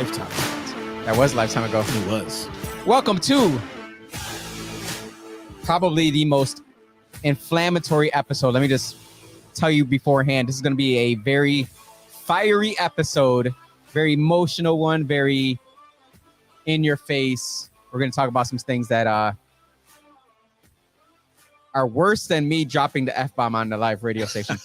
lifetime. That was a lifetime ago. It was. Welcome to probably the most inflammatory episode. Let me just tell you beforehand, this is going to be a very fiery episode, very emotional one, very in your face. We're going to talk about some things that are worse than me dropping the F-bomb on the live radio station.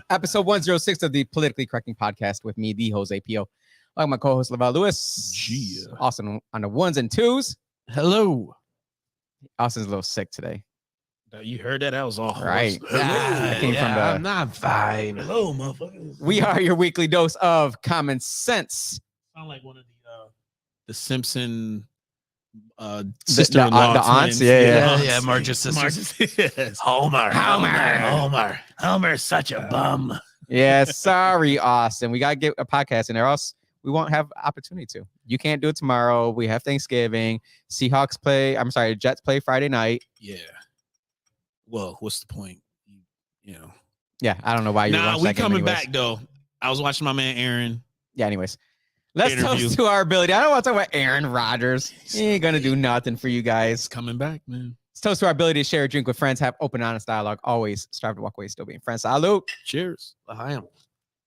Episode 106 of the Politically Correcting Podcast with me, the Jose Pio. Like my co-host, Laval Lewis. Yeah. Austin on the ones and twos. Hello. Austin's a little sick today. You heard that? That was all right. That came from the... I'm not fine. Hello, motherfuckers. We are your weekly dose of common sense. Sound like one of the Simpson sister-in-law the aunts. Yeah. Marge's sisters. Yes. Homer, such a bum. Yeah, sorry, Austin. We gotta get a podcast in there, else we won't have opportunity to. You can't do it tomorrow. We have Thanksgiving. Jets play Friday night. Yeah. Well, what's the point? You know. Yeah, I don't know why you. Nah, we coming back though. I was watching my man Aaron. Yeah. Anyways, let's toast to our ability. I don't want to talk about Aaron Rodgers. He ain't gonna do nothing for you guys. It's coming back, man. Let's toast to our ability to share a drink with friends, have open, honest dialogue. Always strive to walk away still being friends. Salute. Cheers. I am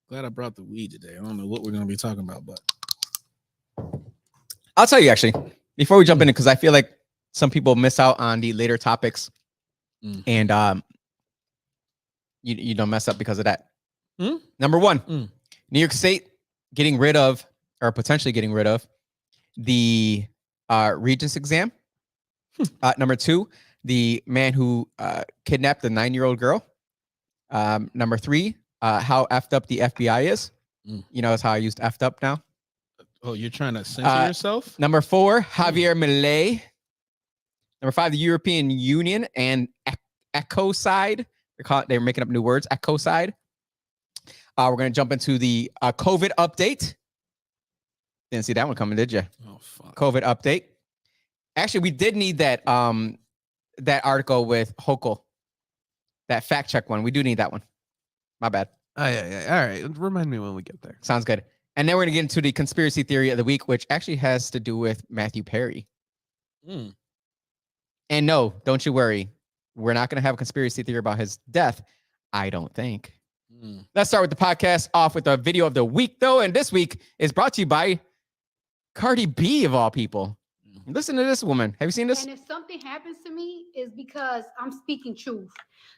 glad I brought the weed today. I don't know what we're gonna be talking about, but I'll tell you actually before we jump in, because I feel like some people miss out on the later topics. And you don't mess up because of that. Number one, New York State getting rid of, or potentially getting rid of, the Regents exam. Number two, the man who kidnapped the 9-year-old girl. Number three, how effed up the FBI is. You know, it's how I used effed up now. Oh, you're trying to censor yourself? Number four, Javier Milei. Number five, the European Union and ecocide. They're making up new words. Ecocide. We're going to jump into the COVID update. Didn't see that one coming, did you? Oh, fuck. COVID update. Actually, we did need that that article with Hochul. That fact check one. We do need that one. My bad. Oh, yeah. All right. Remind me when we get there. Sounds good. And then we're going to get into the conspiracy theory of the week, which actually has to do with Matthew Perry. And no, don't you worry. We're not going to have a conspiracy theory about his death, I don't think. Let's start with the podcast off with the video of the week, though. And this week is brought to you by CardiB, of all people. Listen to this woman. Have you seen this? And if something happens to me, it's because I'm speaking truth.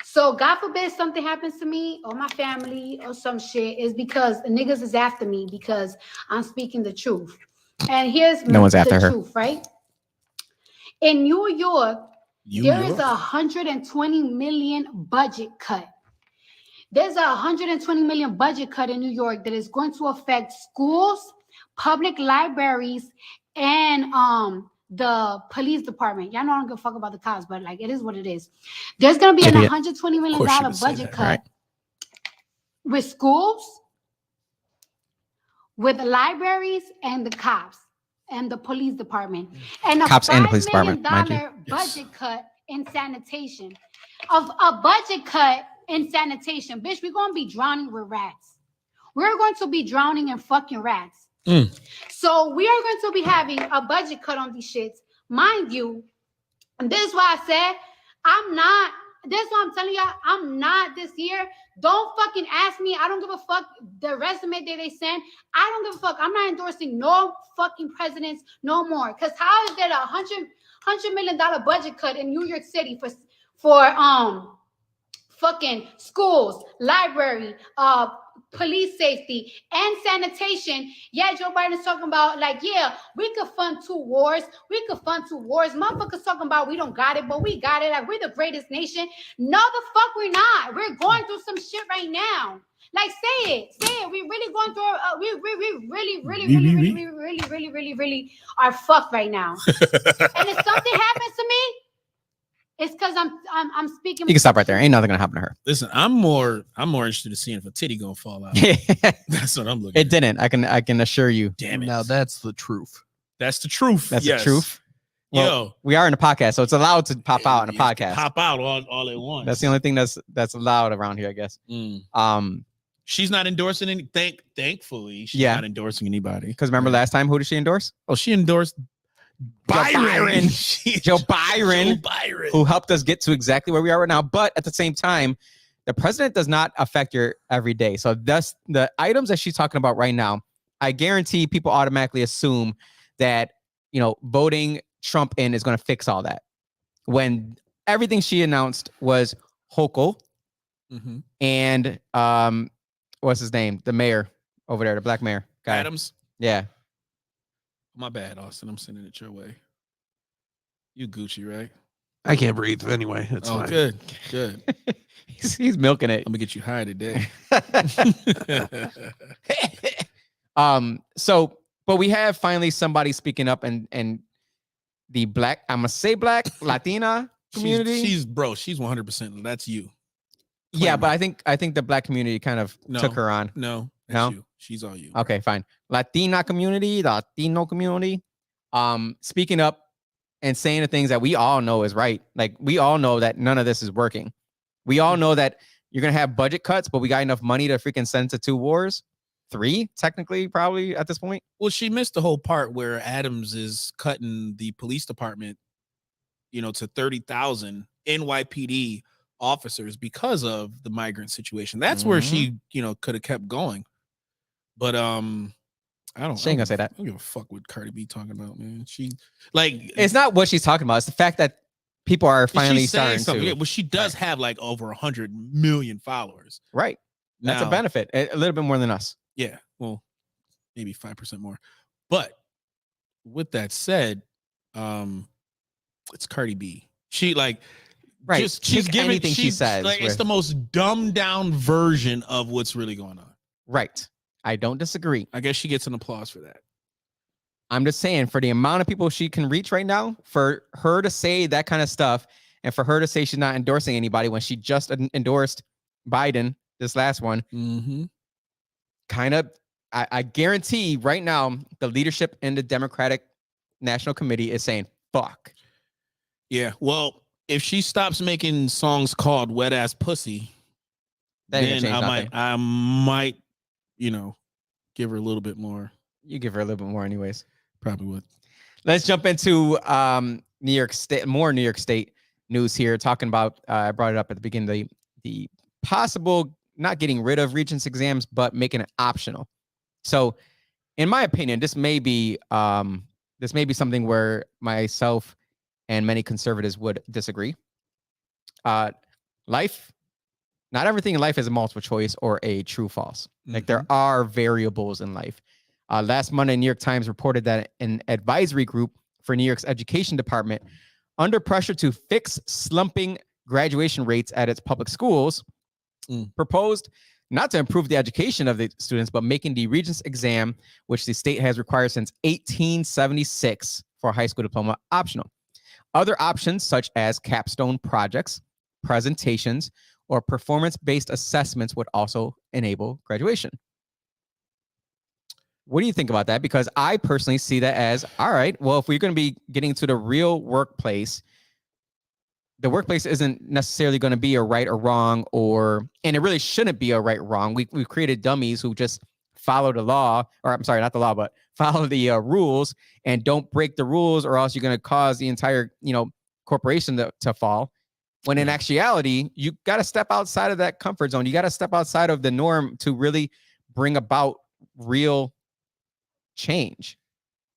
So God forbid something happens to me or my family or some shit, is because the niggas is after me because I'm speaking the truth. And here's no one's after the her. Truth, right? In New York, there is a $120 million budget cut. There's a $120 million budget cut in New York that is going to affect schools, public libraries, and the police department. Y'all know I don't give a fuck about the cops, but like it is what it is. There's gonna be a $120 million budget cut with schools, with the libraries, and the cops. And the police department, and a cops and the police $5 million department, budget cut in sanitation. Of a budget cut in sanitation, bitch, we're gonna be drowning with rats. We're going to be drowning in fucking rats. So we are going to be having a budget cut on these shits, mind you. And this is why I said I'm not. This is what I'm telling y'all. I'm not this year. Don't fucking ask me. I don't give a fuck the resume that they send. I don't give a fuck. I'm not endorsing no fucking presidents no more. Because how is there a $100 million budget cut in New York City for fucking schools, library, police safety, and sanitation? Yeah, Joe Biden's talking about like, yeah, we could fund two wars. Motherfuckers talking about we don't got it, but we got it. Like we're the greatest nation. No, the fuck we're not. We're going through some shit right now. Like say it. We're really going through. We really are fucked right now. And if something happens to me, it's because I'm speaking. You can stop right there. Ain't nothing gonna happen to her. Listen, I'm more interested in seeing if a titty gonna fall out. That's what I'm looking at. It didn't. I can assure you. Damn it. Now that's the truth. That's the truth. That's the truth. Well, we are in a podcast, so it's allowed to pop out in a podcast. Pop out all at once. That's the only thing that's allowed around here, I guess. She's not endorsing any. Thankfully, she's not endorsing anybody. Because remember last time, who did she endorse? Oh, she endorsed Byron. Joe Byron, who helped us get to exactly where we are right now. But at the same time, the president does not affect your everyday. So that's the items that she's talking about right now. I guarantee people automatically assume that, voting Trump in is going to fix all that. When everything she announced was Hochul and what's his name? The mayor over there, the black mayor guy. Adams. Yeah. My bad, Austin. I'm sending it your way. You Gucci, right? I can't breathe anyway. It's fine. Good. he's milking it. I'm gonna get you high today. But we have finally somebody speaking up and the black, I'm gonna say black Latina community. She's 100%. That's you. Yeah, but I think the black community kind of took her on. No. You. She's all you. Okay, fine. Latina community, the Latino community, speaking up and saying the things that we all know is right. Like, we all know that none of this is working. We all know that you're going to have budget cuts, but we got enough money to freaking send to 2 wars. 3, technically, probably at this point. Well, she missed the whole part where Adams is cutting the police department, to 30,000 NYPD officers because of the migrant situation. That's where she, could have kept going. But I don't. She ain't gonna say that. I don't give a fuck what CardiB talking about, man. It's not what she's talking about. It's the fact that people are finally starting to. Yeah, well, she does have like over 100 million followers. Right. That's a benefit. A little bit more than us. Yeah. Well, maybe 5% more. But with that said, it's CardiB. She right. She's giving anything she says. Like, it's the most dumbed down version of what's really going on. Right. I don't disagree. I guess she gets an applause for that. I'm just saying, for the amount of people she can reach right now, for her to say that kind of stuff, and for her to say she's not endorsing anybody when she just endorsed Biden, this last one, kind of, I guarantee right now, the leadership in the Democratic National Committee is saying, fuck. Yeah, well, if she stops making songs called Wet Ass Pussy, then I might, give her a little bit more. You give her a little bit more anyways. Probably would. Let's jump into New York State, more New York State news here, talking about, I brought it up at the beginning, the possible not getting rid of Regents exams, but making it optional. So in my opinion, this may be something where myself and many conservatives would disagree. Not everything in life is a multiple choice or a true false. Like, there are variables in life. Last Monday, New York Times reported that an advisory group for New York's education department, under pressure to fix slumping graduation rates at its public schools, proposed not to improve the education of the students, but making the Regents exam, which the state has required since 1876 for a high school diploma, optional. Other options, such as capstone projects, presentations, or performance-based assessments, would also enable graduation. What do you think about that? Because I personally see that as, all right, well, if we're going to be getting to the real workplace, the workplace isn't necessarily going to be a right or wrong, and it really shouldn't be a right or wrong. We've created dummies who just follow the law, or I'm sorry, not the law, but follow the rules and don't break the rules, or else you're going to cause the entire, corporation to fall. When in actuality, you got to step outside of that comfort zone. You got to step outside of the norm to really bring about real change.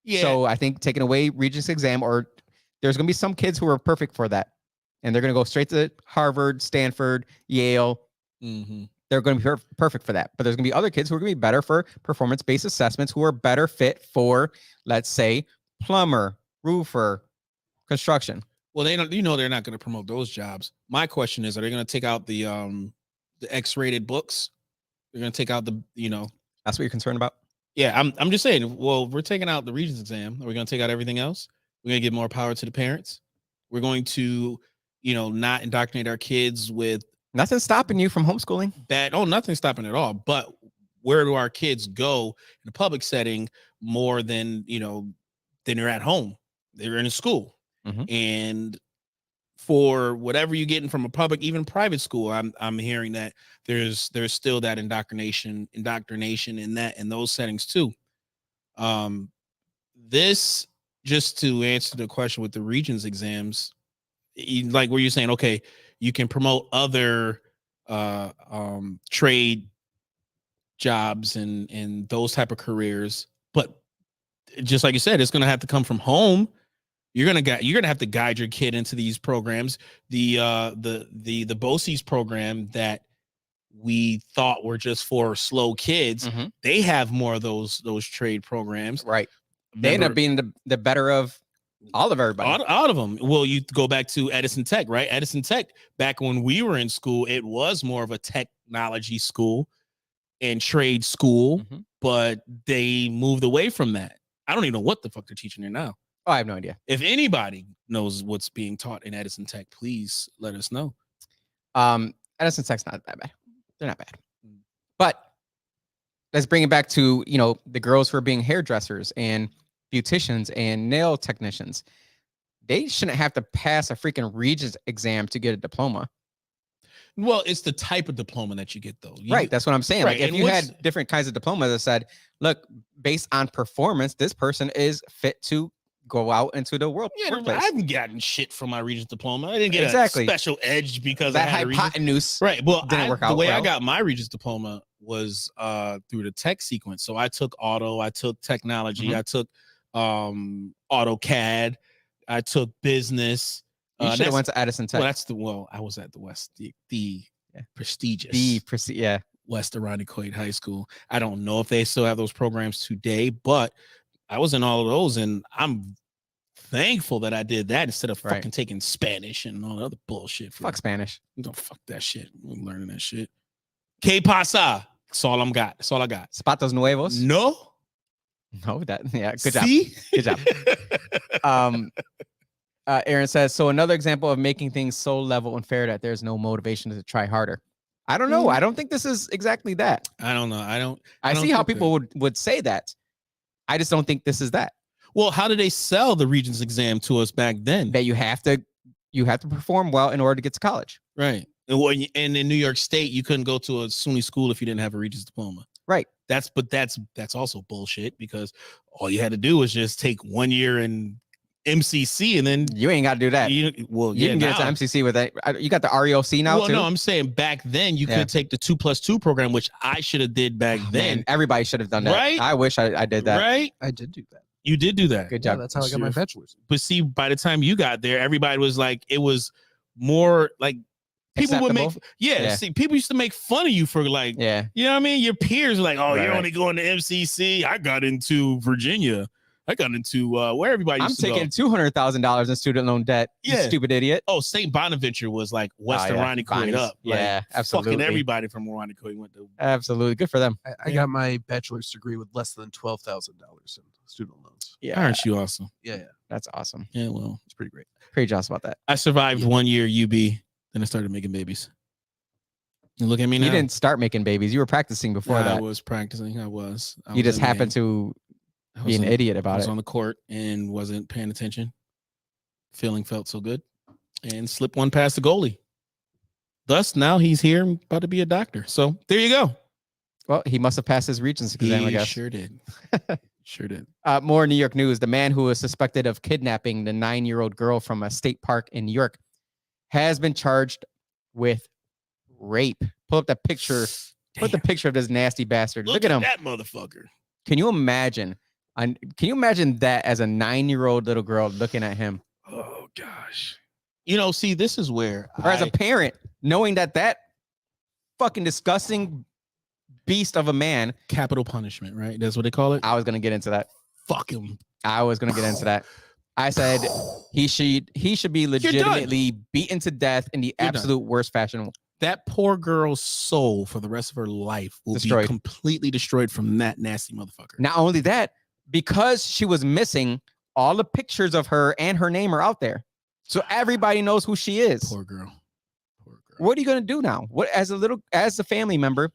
Yeah. So I think taking away Regents exam, or there's going to be some kids who are perfect for that, and they're going to go straight to Harvard, Stanford, Yale. They're going to be perfect for that. But there's going to be other kids who are going to be better for performance-based assessments, who are better fit for, let's say, plumber, roofer, construction. Well, they don't. They're not going to promote those jobs. My question is, are they going to take out the X-rated books? They're going to take out the. That's what you're concerned about. Yeah, I'm just saying. Well, we're taking out the Regents exam. Are we going to take out everything else? We're going to give more power to the parents. We're going to, not indoctrinate our kids with. Nothing's stopping you from homeschooling. Nothing's stopping at all. But where do our kids go in a public setting more than than they're at home? They're in a school. And for whatever you're getting from a public, even private school, I'm hearing that there's still that indoctrination in those settings too. This, just to answer the question with the Regents exams, like where you're saying, okay, you can promote other trade jobs and those type of careers, but just like you said, it's going to have to come from home. You're gonna have to guide your kid into these programs. The BOCES program that we thought were just for slow kids, they have more of those trade programs. Right. They end up being the better of all of everybody. All of them. Well, you go back to Edison Tech, right? Edison Tech, back when we were in school, it was more of a technology school and trade school, but they moved away from that. I don't even know what the fuck they're teaching there now. Oh, I have no idea. If anybody knows what's being taught in Edison Tech, please let us know. Edison Tech's not that bad. They're not bad. But let's bring it back to, the girls who are being hairdressers and beauticians and nail technicians. They shouldn't have to pass a freaking Regents exam to get a diploma. Well, it's the type of diploma that you get, though. Right. That's what I'm saying. Right. Like, if you had different kinds of diplomas that said, look, based on performance, this person is fit to go out into the workplace. I haven't gotten shit from my Regents diploma. I didn't get a special edge because that I had hypotenuse. Right. Well, didn't work out. The way I got my Regents diploma was through the tech sequence. So I took auto, I took technology, I took AutoCAD, I took business. You should have went to Edison Tech. I was at the West, the prestigious, West Irondequoit High School. I don't know if they still have those programs today, but I was in all of those, and I'm thankful that I did that instead of fucking taking Spanish and all the other bullshit. Fuck Spanish. Don't fuck that shit. I'm learning that shit. ¿Qué pasa? That's all I got. That's all I got. Zapatos nuevos? No. Good job. Good job. Aaron says, so another example of making things so level and fair that there's no motivation to try harder. I don't know. I don't think this is exactly that. I don't know. I see how people would say that. I just don't think this is that. Well, how did they sell the Regents exam to us back then? That you have to perform well in order to get to college. Right. And in New York State, you couldn't go to a SUNY school if you didn't have a Regents diploma. Right. That's also bullshit, because all you had to do was just take 1 year in MCC, and then you ain't got to do that. You can get to MCC with that. You got the REOC now. Well, too? No, I'm saying back then you could take the 2+2 program, which I should have did back then. Man, everybody should have done that. Right? I wish I did that. Right? I did do that. You did do that. Good job. Yeah, that's how I got my bachelor's. But see, by the time you got there, everybody was like, it was more like people would make. See, people used to make fun of you for like, you know what I mean? Your peers were like, oh, you're only going to MCC. I got into Virginia. I got into where everybody used to go. I'm taking $200,000 in student loan debt. You stupid idiot. Oh, St. Bonaventure was like West Irondequoit up. Yeah, absolutely. Fucking everybody from Irondequoit went to. Absolutely. Good for them. I got my bachelor's degree with less than $12,000 in student loans. Yeah. Aren't you awesome? Yeah. That's awesome. Yeah, well. It's pretty great. Pretty jealous about that. I survived 1 year UB, then I started making babies. And look at me now. You didn't start making babies. You were practicing before that. I was practicing. I was. You just happened to be an idiot about it. I was on the court and wasn't paying attention. Felt so good. And slipped one past the goalie. Thus, now he's here about to be a doctor. So there you go. Well, he must have passed his Regents exam, I guess. Sure did. Sure did. More New York news. The man who was suspected of kidnapping the 9-year-old girl from a state park in New York has been charged with rape. Pull up that picture. Put the picture of this nasty bastard. Look at him. That motherfucker. Can you imagine? Can you imagine that as a 9-year-old little girl looking at him? Oh gosh. See, this is where or as a parent, knowing that fucking disgusting beast of a man. Capital punishment, right? That's what they call it. I was gonna get into that. Fuck him. I was gonna get into that. I said he should be legitimately beaten to death in the absolute worst fashion. That poor girl's soul for the rest of her life will be completely destroyed from that nasty motherfucker. Not only that, because she was missing, all the pictures of her and her name are out there. So everybody knows who she is. Poor girl. What are you going to do now? What as a family member,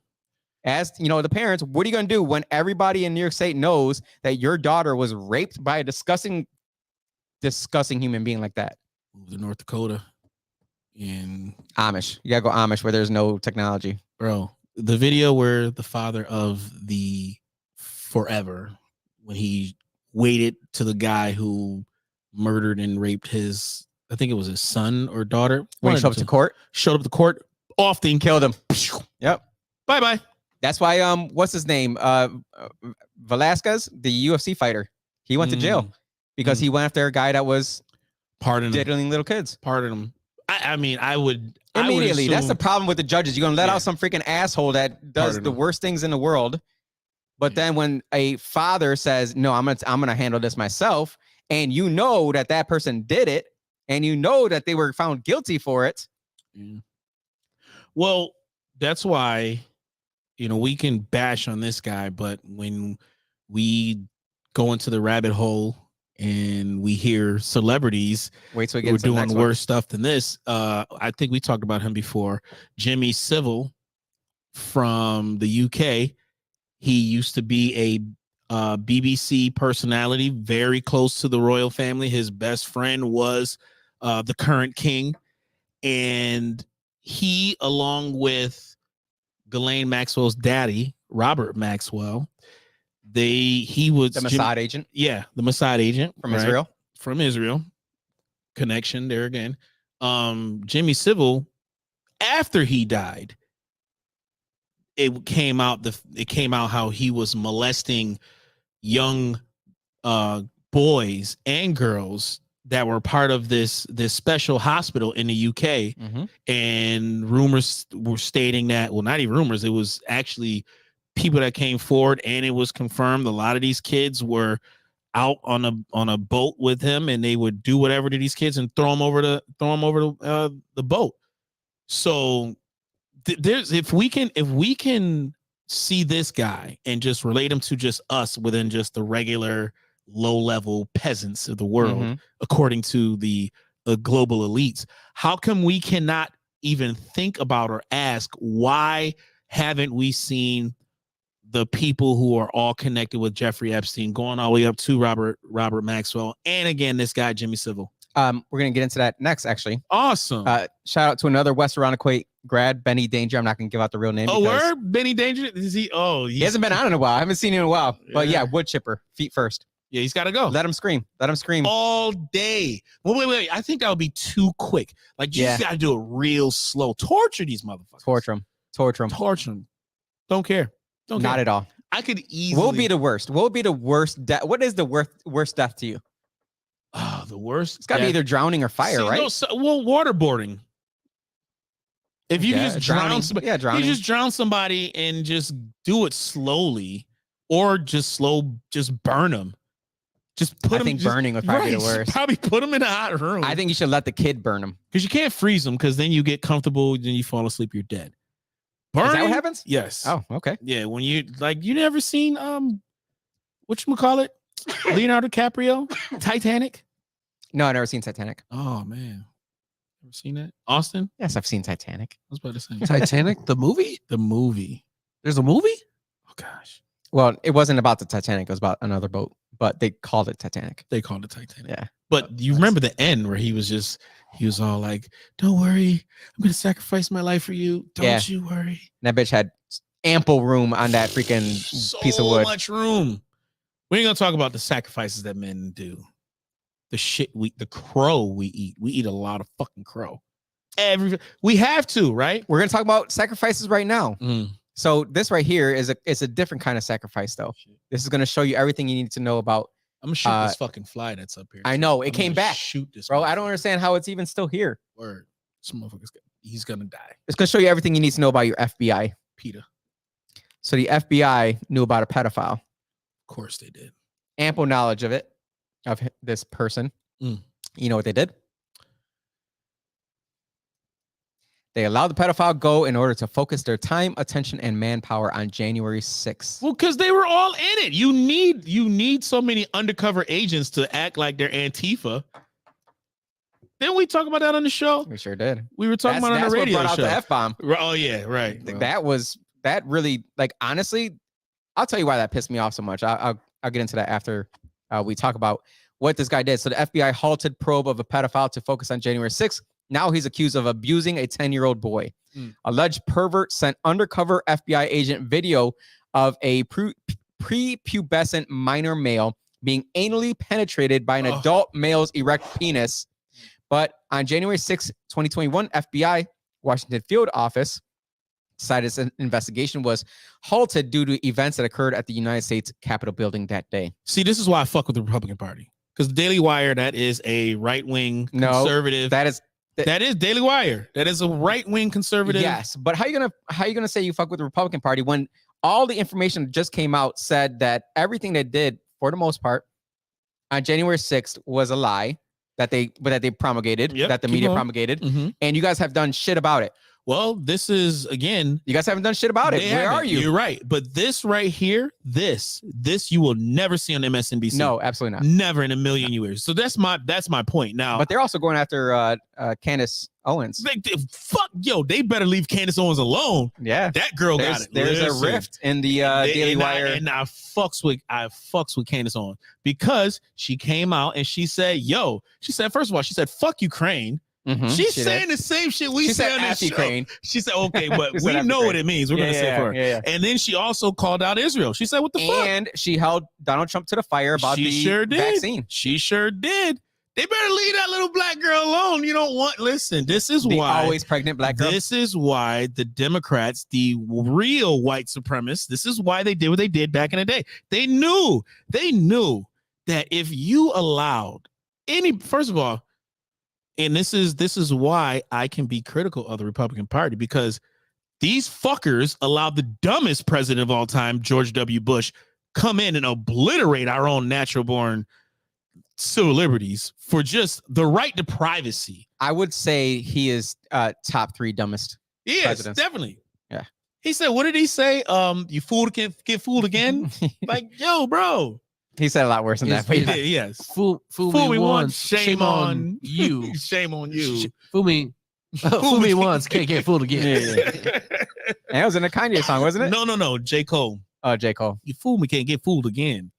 as the parents, what are you going to do when everybody in New York State knows that your daughter was raped by a disgusting human being like that? Move to North Dakota. And Amish. You gotta go Amish where there's no technology. bro, the video where the father of the Forever, when he waited to the guy who murdered and raped his, I think it was his son or daughter. When he showed up to court, off the killed him. Yep. Bye-bye. That's why what's his name? Velasquez, the UFC fighter. He went to jail because he went after a guy that was diddling little kids. Pardon him. I mean, I would immediately. That's the problem with the judges. You're gonna let out some freaking asshole that does the worst things in the world. But then when a father says, "No, I'm gonna handle this myself," and you know that person did it, and you know that they were found guilty for it. Yeah. Well, that's why, we can bash on this guy, but when we go into the rabbit hole and we hear celebrities who are doing worse stuff than this, I think we talked about him before. Jimmy Savile from the UK. He used to be a BBC personality, very close to the royal family. His best friend was the current king. And he, along with Ghislaine Maxwell's daddy, Robert Maxwell, he was the Mossad agent. Yeah, the Mossad agent from Israel. From Israel. Connection there again. Jimmy Savile, after he died, it came out how he was molesting young boys and girls that were part of this special hospital in the UK. And rumors were stating that, well, not even rumors, it was actually people that came forward, and it was confirmed a lot of these kids were out on a boat with him, and they would do whatever to these kids and throw them over the boat. So if we can see this guy and just relate him to just us within just the regular low-level peasants of the world, according to the global elites, how come we cannot even think about or ask, why haven't we seen the people who are all connected with Jeffrey Epstein, going all the way up to Robert Maxwell, and again, this guy, Jimmy Savile? We're going to get into that next, actually. Awesome. Shout out to another West Ironquoit grad, Benny Danger. I'm not going to give out the real name. Oh, word? Benny Danger? Is he? Oh, he hasn't been on in a while. I haven't seen him in a while. But yeah, wood chipper, feet first. Yeah, he's got to go. Let him scream. All day. Well, wait. I think that would be too quick. Like, you just got to do it real slow. Torture these motherfuckers. Torture them. Don't care. Not at all. I could easily. What would be the worst? What would be the worst death? What is the worst death to you? Oh, the worst. It's got to be either drowning or fire, right? No, waterboarding. If you just drown somebody, drowning. You just drown somebody and just do it slowly, or just burn them. Just put them. I think burning would probably be the worst. Probably put them in a hot room. I think you should let the kid burn them, because you can't freeze them, because then you get comfortable, then you fall asleep, you're dead. Burning? Is that what happens? Yes. Oh, okay. Yeah, when you never seen whatchamacallit? Leonardo DiCaprio? Titanic? No, I've never seen Titanic. Oh man. Ever seen that? Austin? Yes, I've seen Titanic. I was about to say Titanic, the movie? The movie. There's a movie? Oh gosh. Well, it wasn't about the Titanic, it was about another boat, but they called it Titanic. They called it Titanic. Yeah. But you remember the end where he was all like, "Don't worry, I'm gonna sacrifice my life for you. Don't you worry." And that bitch had ample room on that freaking piece of wood. So much room. We ain't gonna talk about the sacrifices that men do. The crow we eat. We eat a lot of fucking crow. We have to, right? We're gonna talk about sacrifices right now. So this right here is a different kind of sacrifice, though. This is gonna show you everything you need to know about. I'm gonna shoot this fucking fly that's up here. I know it came back. Shoot this, bro. I don't understand how it's even still here. Word. This motherfucker's he's gonna die. It's gonna show you everything you need to know about your FBI. PETA. So the FBI knew about a pedophile. Of course they did. Ample knowledge of this person. You know what they did? They allowed the pedophile go in order to focus their time, attention, and manpower on January 6th. Well, because they were all in it. You need so many undercover agents to act like they're Antifa. Didn't we talk about that on the show? We sure did. We were talking about it on the radio show. Out the F-bomb. Oh yeah, right. That really, like, honestly, I'll tell you why that pissed me off so much. I'll get into that after we talk about what this guy did. So the FBI halted probe of a pedophile to focus on January 6th Now he's accused of abusing a 10-year-old boy. Alleged pervert sent undercover FBI agent video of a prepubescent minor male being anally penetrated by an adult male's erect penis. But on January 6, 2021, FBI Washington field office decided its investigation was halted due to events that occurred at the United States Capitol building that day. See, this is why I fuck with the Republican Party. Because the Daily Wire, that is a right-wing conservative. That is Daily Wire. That is a right-wing conservative. Yes, but how you gonna say you fuck with the Republican Party when all the information that just came out said that everything they did, for the most part, on January 6th was a lie that they promulgated, that the media promulgated, and you guys have done shit about it. Well, this is, again, you guys haven't done shit about it. Where are you? You're right. But this right here, this you will never see on MSNBC. No, absolutely not. Never in a million years. So that's my point. Now, but they're also going after Candace Owens. They better leave Candace Owens alone. Yeah, that girl got it. There's a rift in the Daily Wire, and I fucks with Candace Owens because she came out and she said, she said, first of all, she said, fuck Ukraine. She's saying the same shit we say on this show. Ukraine. She said, okay, but we know what it means. We're going to say for her. Yeah. And then she also called out Israel. She said, what the fuck? And she held Donald Trump to the fire about vaccine. She sure did. They better leave that little black girl alone. You don't want, listen, this is why. Always pregnant black girl. This is why the Democrats, the real white supremacists, this is why they did what they did back in the day. They knew that if you allowed first of all, and this is why I can be critical of the Republican Party, because these fuckers allowed the dumbest president of all time, George W. Bush, come in and obliterate our own natural born civil liberties for just the right to privacy. I would say he is top 3 dumbest. He presidents. Is, definitely. Yeah. He said, what did he say? You fool can get fooled again? Like, yo, bro. He said a lot worse than that. He did, yes. Fool me once, shame on you. Shame on you. Fool me once, can't get fooled again. And it was in a Kanye song, wasn't it? No. J. Cole. Oh, J. Cole. You fool me, can't get fooled again.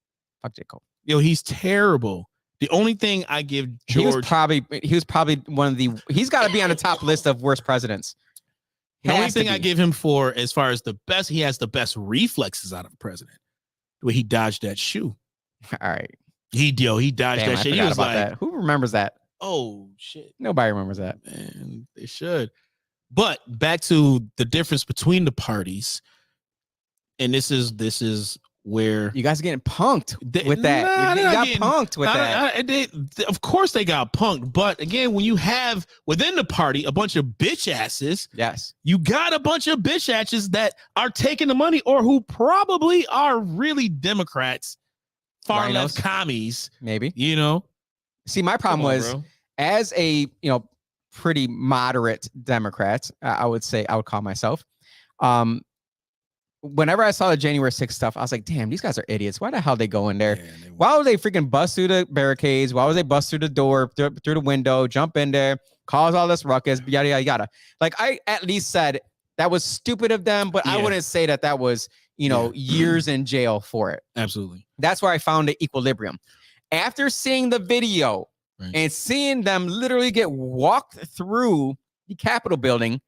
Fuck J. Cole. Yo, he's terrible. The only thing I give George... He was probably one of the... He's got to be on the top list of worst presidents. The only thing I give him for, as far as the best, he has the best reflexes out of a president. The way he dodged that shoe. All right. He dodged that shit. He was like, that. Who remembers that? Oh, shit. Nobody remembers that. Man, they should. But back to the difference between the parties. And this is where you guys are getting punked with that. You got punked with that. Of course they got punked. But again, when you have within the party a bunch of bitch asses, yes, you got a bunch of bitch asses that are taking the money or who probably are really Democrats, far left commies, maybe. See, my problem was as a pretty moderate Democrat, I would call myself. Whenever I saw the January 6th stuff, I was like, damn, these guys are idiots. Why the hell they go in there? Why would they freaking bust through the barricades? Why would they bust through the door, through the window, jump in there, cause all this ruckus, yada, yada, yada. Like, I at least said that was stupid of them, but I wouldn't say that was, years in jail for it. Absolutely. That's where I found the equilibrium. After seeing the video and seeing them literally get walked through the Capitol building,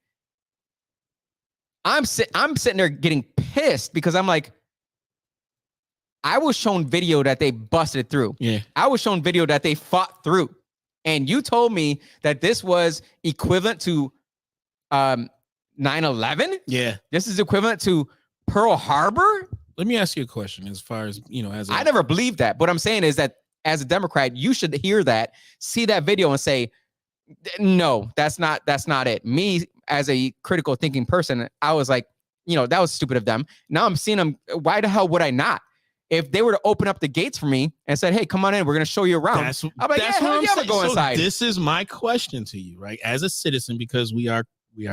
I'm sitting there getting pissed because I'm like, I was shown video that they busted through. Yeah. I was shown video that they fought through. And you told me that this was equivalent to 9/11? Yeah. This is equivalent to Pearl Harbor? Let me ask you a question as far as, I never believed that. What I'm saying is that as a Democrat, you should hear that, see that video and say, no, that's not it. Me, as a critical thinking person, I was like, that was stupid of them. Now I'm seeing them. Why the hell would I not? If they were to open up the gates for me and said, hey, come on in, we're going to show you around. I'm like, that's yeah, I'm go inside. This is my question to you, right? As a citizen, because we are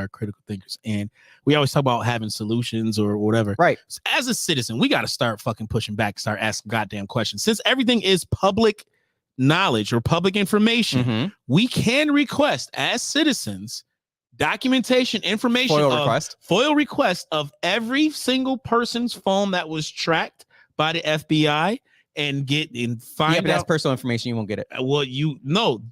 critical thinkers and we always talk about having solutions or whatever. Right. So as a citizen, we got to start fucking pushing back, start asking goddamn questions. Since everything is public knowledge or public information, we can request as citizens documentation, information, FOIL request of every single person's phone that was tracked by the FBI and find Yeah, but that's out. personal information. You won't get it. Well,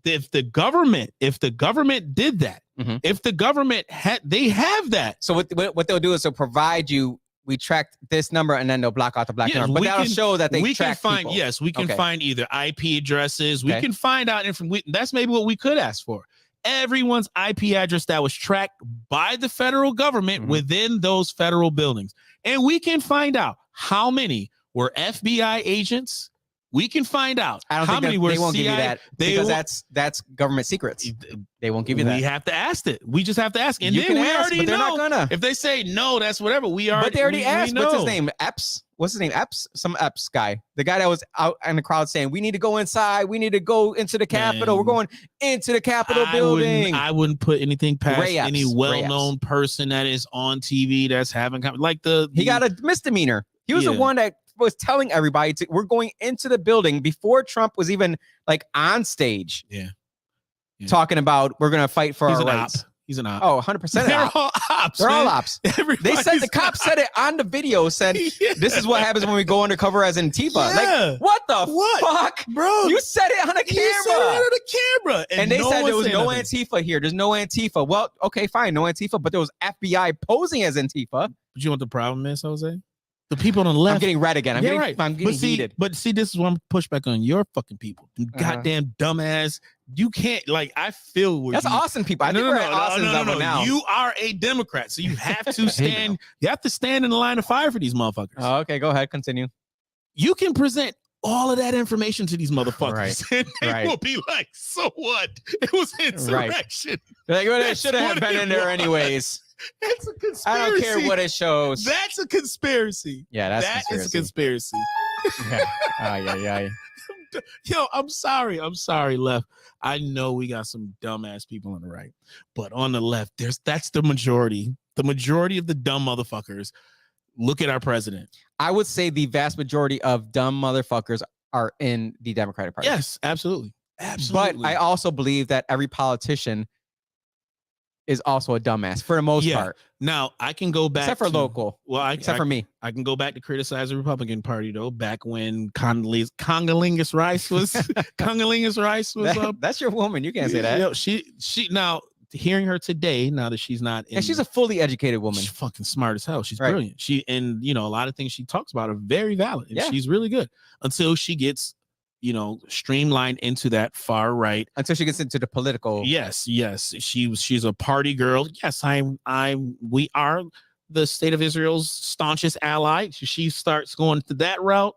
if the government did that, Mhm. if the government they have that. So what they'll do is they'll provide you. We track this number and then they'll block out the black number. But that'll show that they track people. Yes, we can find either IP addresses. We Okay. can find out information. That's maybe what we could ask for. Everyone's IP address that was tracked by the federal government within those federal buildings. And we can find out how many were FBI agents. We can find out I don't how think many were they won't CIA. give you that because that's government secrets. They won't give you that. We have to ask it. We just have to ask. And You then can we ask, already but they're know. not gonna. If they say no, that's whatever. But they already asked. We What's his know. name? Epps. What's his name? Epps. Some Epps guy. The guy that was out in the crowd saying, "We need to go inside. We need to go into the Capitol. We're going into the Capitol building." I wouldn't put anything past Ray any Epps. well-known person that is on TV that's having like He got a misdemeanor. He was the one that was telling everybody we're going into the building before Trump was even like on stage. Yeah. Talking about we're gonna fight for our rights. He's an op. Oh, 100%. They're all ops. They're all man. ops. They said the cops said it on the video. Said this is what happens when we go undercover as Antifa. Yeah. Like what the fuck, bro? You said it on the camera. You said it on the camera, and they said there was no nothing. Antifa here. There's no Antifa. Well, okay, fine, no Antifa, but there was FBI posing as Antifa. But you know what the problem is, Jose? The people on the left. I'm getting red again. I'm getting heated. But see, this is why I'm push back on your fucking people. Goddamn dumbass. You can't I feel where that's Austin people. I think we're at Austin's level now. You are a Democrat, so you have to stand. You have to stand in the line of fire for these motherfuckers. Oh, okay, go ahead, continue. You can present all of that information to these motherfuckers, and they will be like, "So what? It was insurrection." Like, well, it should have been in there anyways. That's a conspiracy. I don't care what it shows. That's a conspiracy. Yeah, that is a conspiracy. Yeah. Yo, I'm sorry, left. I know we got some dumbass people on the right, but on the left, that's the majority. The majority of the dumb motherfuckers. Look at our president. I would say the vast majority of dumb motherfuckers are in the Democratic Party. Yes, absolutely. Absolutely. But I also believe that every politician is also a dumbass for the most part. Now I can go back except for local. Well, except for me, I can go back to criticize the Republican Party though. Back when Congalingus Rice was up. That's your woman. You can't say that. You know, she now hearing her today. Now that she's not, and she's a fully educated woman. She's fucking smart as hell. She's brilliant. And a lot of things she talks about are very valid. And she's really good until she gets streamlined into that far right. Until she gets into the political. Yes. She's a party girl. Yes, we are the state of Israel's staunchest ally. She starts going to that route.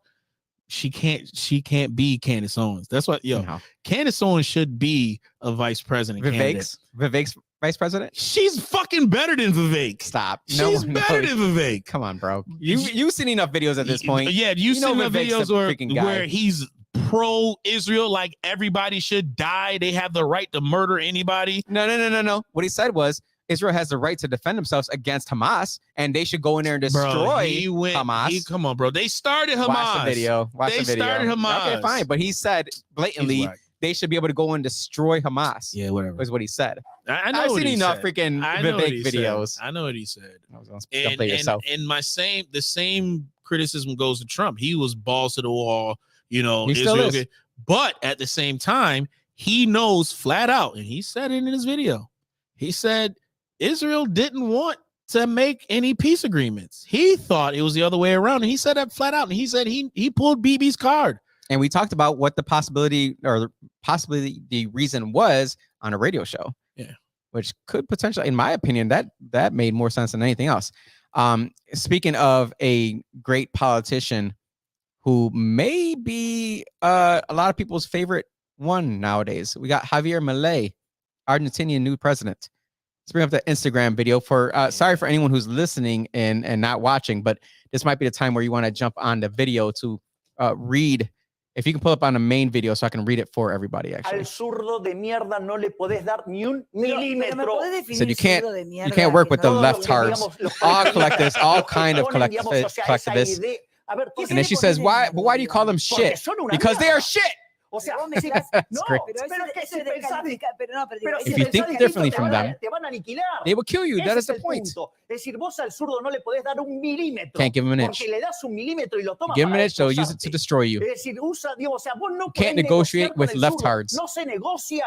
She can't be Candace Owens. That's what Candace Owens should be a vice president. Vivek's vice president. She's fucking better than Vivek. Stop. She's better than Vivek. Come on, bro. You've seen enough videos at this point. Yeah, you've seen enough videos where he's pro-Israel, like everybody should die. They have the right to murder anybody. No. What he said was Israel has the right to defend themselves against Hamas, and they should go in there and destroy Hamas. Come on, bro. They started Hamas. Watch the video. They started Hamas. Okay, fine. But he said blatantly they should be able to go and destroy Hamas. Yeah, whatever. Is what he said. I've seen enough freaking Vivek videos. I know what he said. And the same criticism goes to Trump. He was balls to the wall. He Israel still is. But at the same time, he knows flat out, and he said it in his video. He said Israel didn't want to make any peace agreements. He thought it was the other way around, and he said that flat out. And he said he pulled BB's card. And we talked about what the possibility or possibly the reason was on a radio show. Yeah, which could potentially, in my opinion, that made more sense than anything else. Speaking of a great politician who may be a lot of people's favorite one nowadays. We got Javier Milei, Argentinian new president. Let's bring up the Instagram video for, sorry for anyone who's listening and not watching, but this might be the time where you want to jump on the video to read. If you can pull up on the main video so I can read it for everybody, actually. Al zurdo de mierda no le podés dar ni un milímetro. So you can't work with the leftards, all collectivists, all kind of collectivists. And then she says, why do you call them shit? Because they are shit. O sea, ¿Dónde si- estás? no, great. Pero pero es que si pensás, pero no, pero digo, pero ese si If you pensás think distinto, differently te from van a- them, te van a aniquilar. they will kill you. Ese That es is the el point. punto. Es decir, vos al zurdo no le podés dar un milímetro. Can't give him an inch. Porque le das un milímetro y lo toma Give him para an inch, they'll use it to destrozarte. destroy you. Es decir, usa, digo, o sea, vos no You can't podés negotiate negociar con with el zurdo. leftards. No se negocia.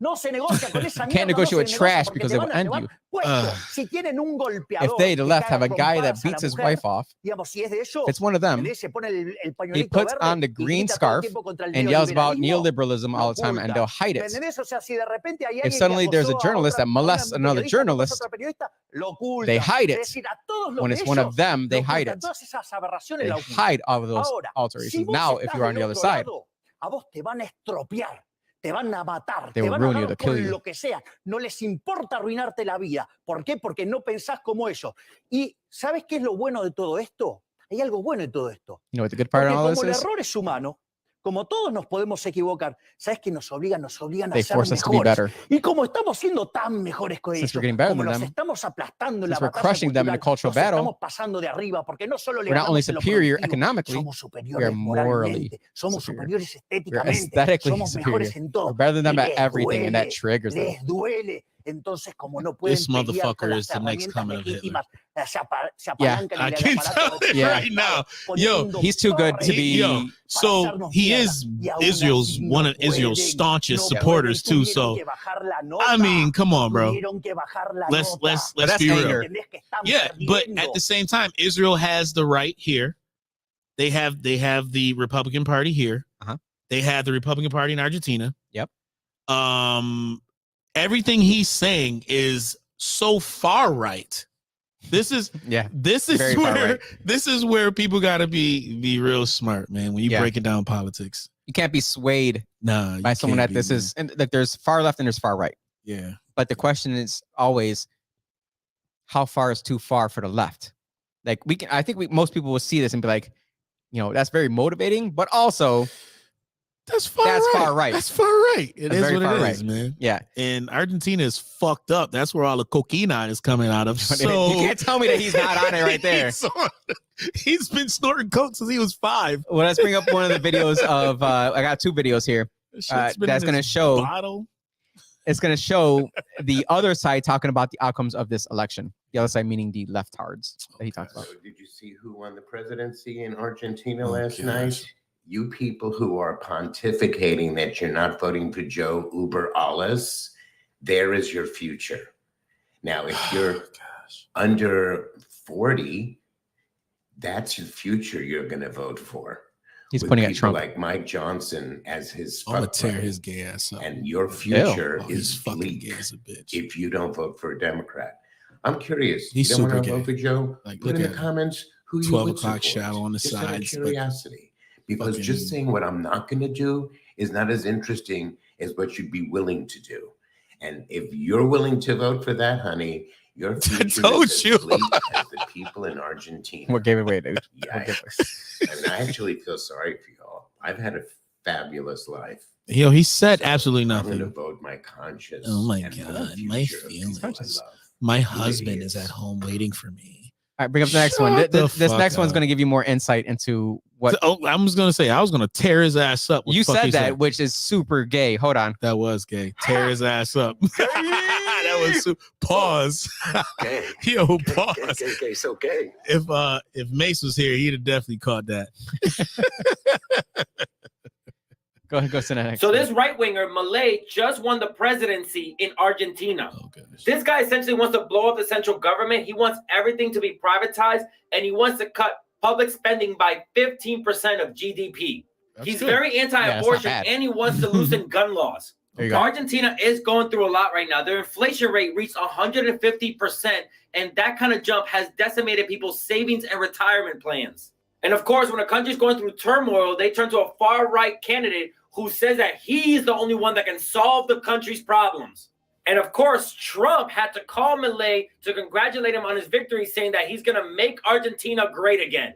No se negocia con esa You mierda. can't negotiate no with se negocia trash porque because te they will van a- te end van you. puesto. Si tienen un golpeador If they, the que left, caga have a guy that trompadas a la beats his mujer, wife off, digamos, si es de ellos, if it's one of them, se pone el he pañuelito puts verde on the y green grita todo el scarf tiempo contra el and yells about neoliberalismo, neoliberalism all the time, and they'll hide ¿me it. entendés? O sea, si de repente hay If alguien suddenly que there's a acosó a journalist otra- that a una molests another periodista, acosó a journalist, otra periodista, lo ocultan. they hide Es it. decir, a todos los When de it's one of ellos, them, they lo hide ocultan. it. Todas esas aberraciones They la ocultan. hide all of those Ahora, si alterations. vos Now, if estás you're on del the other otro side, lado, a vos te van a estropear, te van a matar, They te will van a ruin you, dar they'll kill con you. lo que sea. No les importa arruinarte la vida. ¿Por qué? Porque no pensás como ellos. Y ¿sabes qué es lo bueno de todo esto? Hay algo bueno en todo esto. you know what the good part Porque of all como el this is? error es humano, como todos nos podemos equivocar, ¿sabes qué nos obligan? Nos obligan a They ser force us to be mejores. better. Y como estamos siendo tan mejores que Since ellos, we're getting better como than los them, estamos aplastando en la since we're batalla crushing them in the cultural, cultural nos battle, estamos pasando de arriba, porque no solo le we're not only ganamos en lo superior productivo, economically, somos we superiores are morally moralmente, somos superior. superiores We're estéticamente, aesthetically somos superior. mejores en todo. We're better than them Y at les everything, and that duele, triggers them. les duele. Entonces, como no pueden This pelear con motherfucker las is the next herramientas coming of Hitler. legítimas, se Yeah, apalancan I en el can aparato tell it Yeah. right now. poniendo He's too good to torres be- Yo, so he is Israel's one of Israel's staunchest supporters too. So I mean, come on, bro. Let's But let's that's be real. anger. Yeah, but at the same time, Israel has the right here. They have the Republican Party here. Uh-huh. They have the Republican Party in Argentina. Yep. Everything he's saying is so far right. This is Yeah. where Very far right. this is where people gotta be real smart, man. When you Yeah. break it down politics. You can't be swayed Nah, by you someone can't that be, this man. is, and like there's far left and there's far right. Yeah. But the question is always, how far is too far for the left? Like I think most people will see this and be like, that's very motivating, but also, That's far That's right. far right. That's far right. It That's is very what far it right. is, man. yeah. And Argentina is fucked up. That's where all the cocaine is coming out of. you So can't tell me that he's not on it right there. he's been snorting coke since he was 5. Well, let's bring up one of the videos of, I got 2 videos here. Shit's been That's in going to his show, bottle. it's going to show the other side talking about the outcomes of this election. The other side meaning the leftards that he talked about. So did you see who won the presidency in Argentina Oh, last gosh. night? You people who are pontificating that you're not voting for Joe Uber Alles, there is your future. Now, if you're under 40, that's your future you're going to vote for. He's With pointing at people Trump. like Mike Johnson as his I'm gonna fuck tear buddy. his gay ass up. And your future Oh, he's is fucking bleak gay as a bitch. if you don't vote for a Democrat. I'm curious. He's you don't super want to vote gay. for Joe? Like, Put look in at the him. comments who 12 you would o'clock support. shadow on the Just out of sides, but curiosity. Because fucking- just saying what I'm not going to do is not as interesting as what you'd be willing to do. And if you're willing to vote for that, honey, your future told is you. as bleak as the people in Argentina. What gave it away, dude? Yikes. I mean, I actually feel sorry for y'all. I've had a fabulous life. Yo, he said So absolutely I'm going to nothing. vote my conscience. Oh my and for the God, my future of people I feelings. love. My You husband is idiots. at home waiting for me. All right, bring up the next one. Shut the This next fuck one's up. going to give you more insight into what Oh, I was gonna say I was gonna tear his ass up. What you the fuck he said, that, which is super gay. Hold on. That was gay. Tear his ass up. That was pause. Gay. Yo, Gay, pause. gay, gay, so gay. If Mace was here, he'd have definitely caught that. Go ahead, go to the next. So one. this right winger, Milei, just won the presidency in Argentina. Oh gosh. This guy essentially wants to blow up the central government. He wants everything to be privatized, and he wants to cut public spending by 15% of GDP. That's He's good. very anti-abortion, bad. and he wants to loosen gun laws. There you go. Argentina is going through a lot right now. Their inflation rate reached 150%, and that kind of jump has decimated people's savings and retirement plans. And of course, when a country's going through turmoil, they turn to a far-right candidate who says that he's the only one that can solve the country's problems. And of course, Trump had to call Milei to congratulate him on his victory, saying that he's going to make Argentina great again.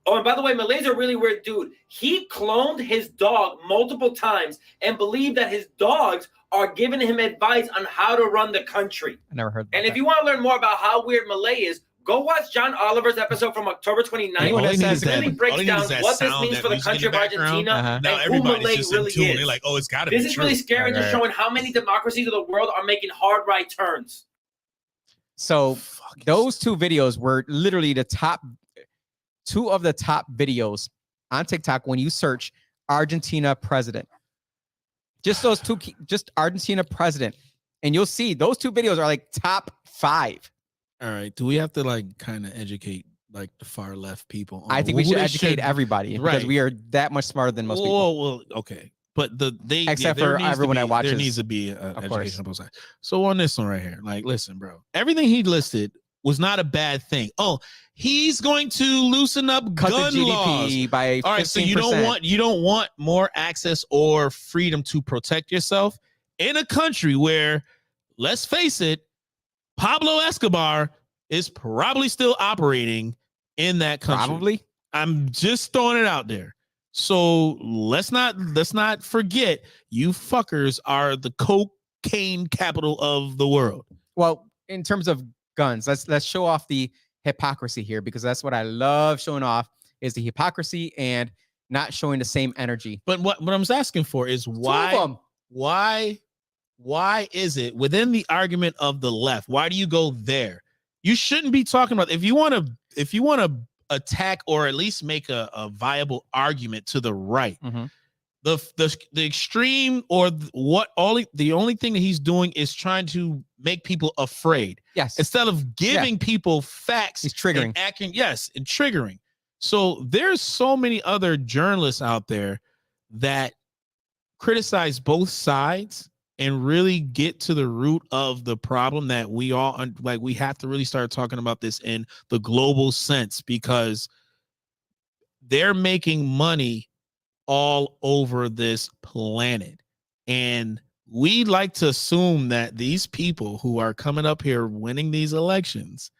Oh, and by the way, Milei's a really weird dude. He cloned his dog multiple times and believed that his dogs are giving him advice on how to run the country. I never heard that. And if you want to learn more about how weird Milei is, Go watch John Oliver's episode from October 29th. Anyone that It says really that- breaks all they down need is that what this sound, means that for the music in country the of background. Argentina Now and who everybody's Milei just in really tune. is. They're like, oh, it's got to be This is true. really scary, just showing how many democracies of the world are making hard right turns. So those two videos were literally the top two of the top videos on TikTok when you search Argentina president. Just those two, just Argentina president. And you'll see those two videos are like top 5. All right. Do we have to like kind of educate like the far left people? On I think we who should they educate everybody because right. we are that much smarter than most people. Well, okay. But Except there for needs to everyone be- that watches, there needs to be of education course. on both sides. So on this one right here, like, listen, bro, everything he listed was not a bad thing. Oh, he's going to loosen up Cut gun the GDP laws. by 15%. All right, so you don't want more access or freedom to protect yourself in a country where, let's face it, Pablo Escobar is probably still operating in that country. Probably. I'm just throwing it out there. So let's not forget, you fuckers are the cocaine capital of the world. Well, in terms of guns, let's show off the hypocrisy here, because that's what I love showing off, is the hypocrisy and not showing the same energy. But what I'm asking for is why is it within the argument of the left? Why do you go there? You shouldn't be talking about, if you want to attack or at least make a viable argument to the right. Mm-hmm. The extreme or the only thing that he's doing is trying to make people afraid. Yes. Instead of giving people facts. He's triggering. And acting, yes, and triggering. So there's so many other journalists out there that criticize both sides and really get to the root of the problem that we all like. We have to really start talking about this in the global sense, because they're making money all over this planet. And we like to assume that these people who are coming up here winning these elections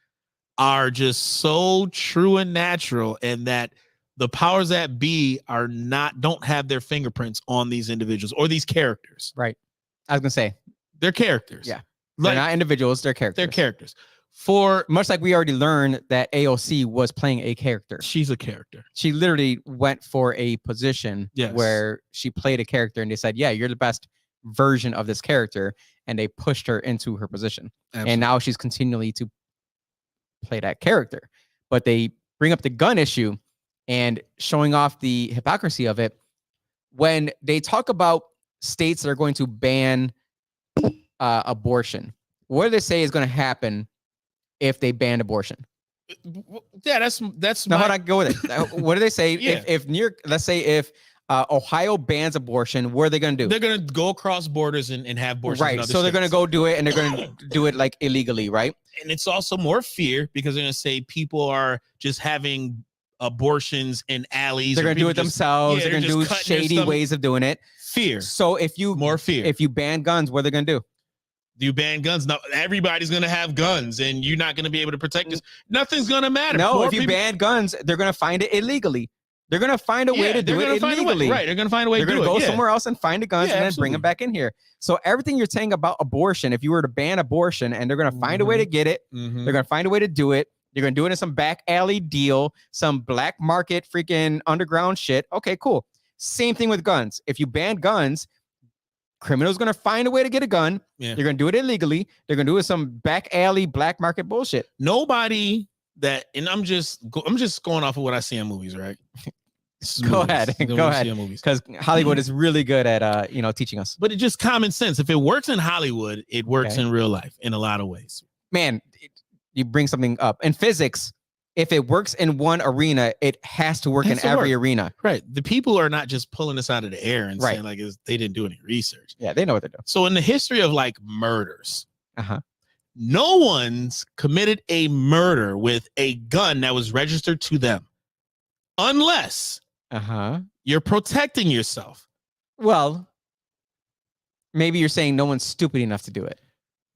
are just so true and natural, and that the powers that be don't have their fingerprints on these individuals or these characters. Right. I was gonna say they're characters. Yeah. Like, they're not individuals, they're characters. they're characters. For much like we already learned that AOC was playing a character. She's a character. She literally went for a position Yes. where she played a character, and they said, yeah, you're the best version of this character. And they pushed her into her position. Absolutely. And now she's continually to play that character. But they bring up the gun issue and showing off the hypocrisy of it. When they talk about states that are going to ban abortion, what do they say is going to happen if they ban abortion? Yeah, that's Now, how do I go with it? What do they say? Yeah. If New York, let's say if Ohio bans abortion, what are they going to do? They're going to go across borders and have abortions. Right. So they're going to go do it, and they're going to do it like illegally, right? And it's also more fear, because they're going to say people are just having abortions in alleys. They're going to do it themselves. Yeah, they're going to do shady ways of doing it. Fear. So if you More fear. if you ban guns, what are they going to do? You ban guns. Now everybody's going to have guns, and you're not going to be able to protect us. Nothing's going to matter. No, Poor if you people- ban guns, they're going to find it illegally. They're going to find a way to do it illegally. Right. They're going to find a way They're to do going it. to go somewhere else and find the guns, and then bring them back in here. So everything you're saying about abortion, if you were to ban abortion, and they're going to find a way to get it, they're going to find a way to do it. They're going to do it in some back alley deal, some black market freaking underground shit. Okay, cool. Same thing with guns. If you ban guns, criminals going to find a way to get a gun. Yeah. They're going to do it illegally. They're going to do it some back alley black market bullshit. Nobody that, and I'm just going off of what I see in movies, right? Go ahead, because Hollywood is really good at teaching us. But it's just common sense. If it works in Hollywood, it works in real life in a lot of ways. Man, you bring something up. In physics, if it works in one arena, it has to work in every arena. Right. The people are not just pulling this out of the air and saying like they didn't do any research. Yeah, they know what they're doing. So in the history of like murders, no one's committed a murder with a gun that was registered to them, unless you're protecting yourself. Well, maybe you're saying no one's stupid enough to do it.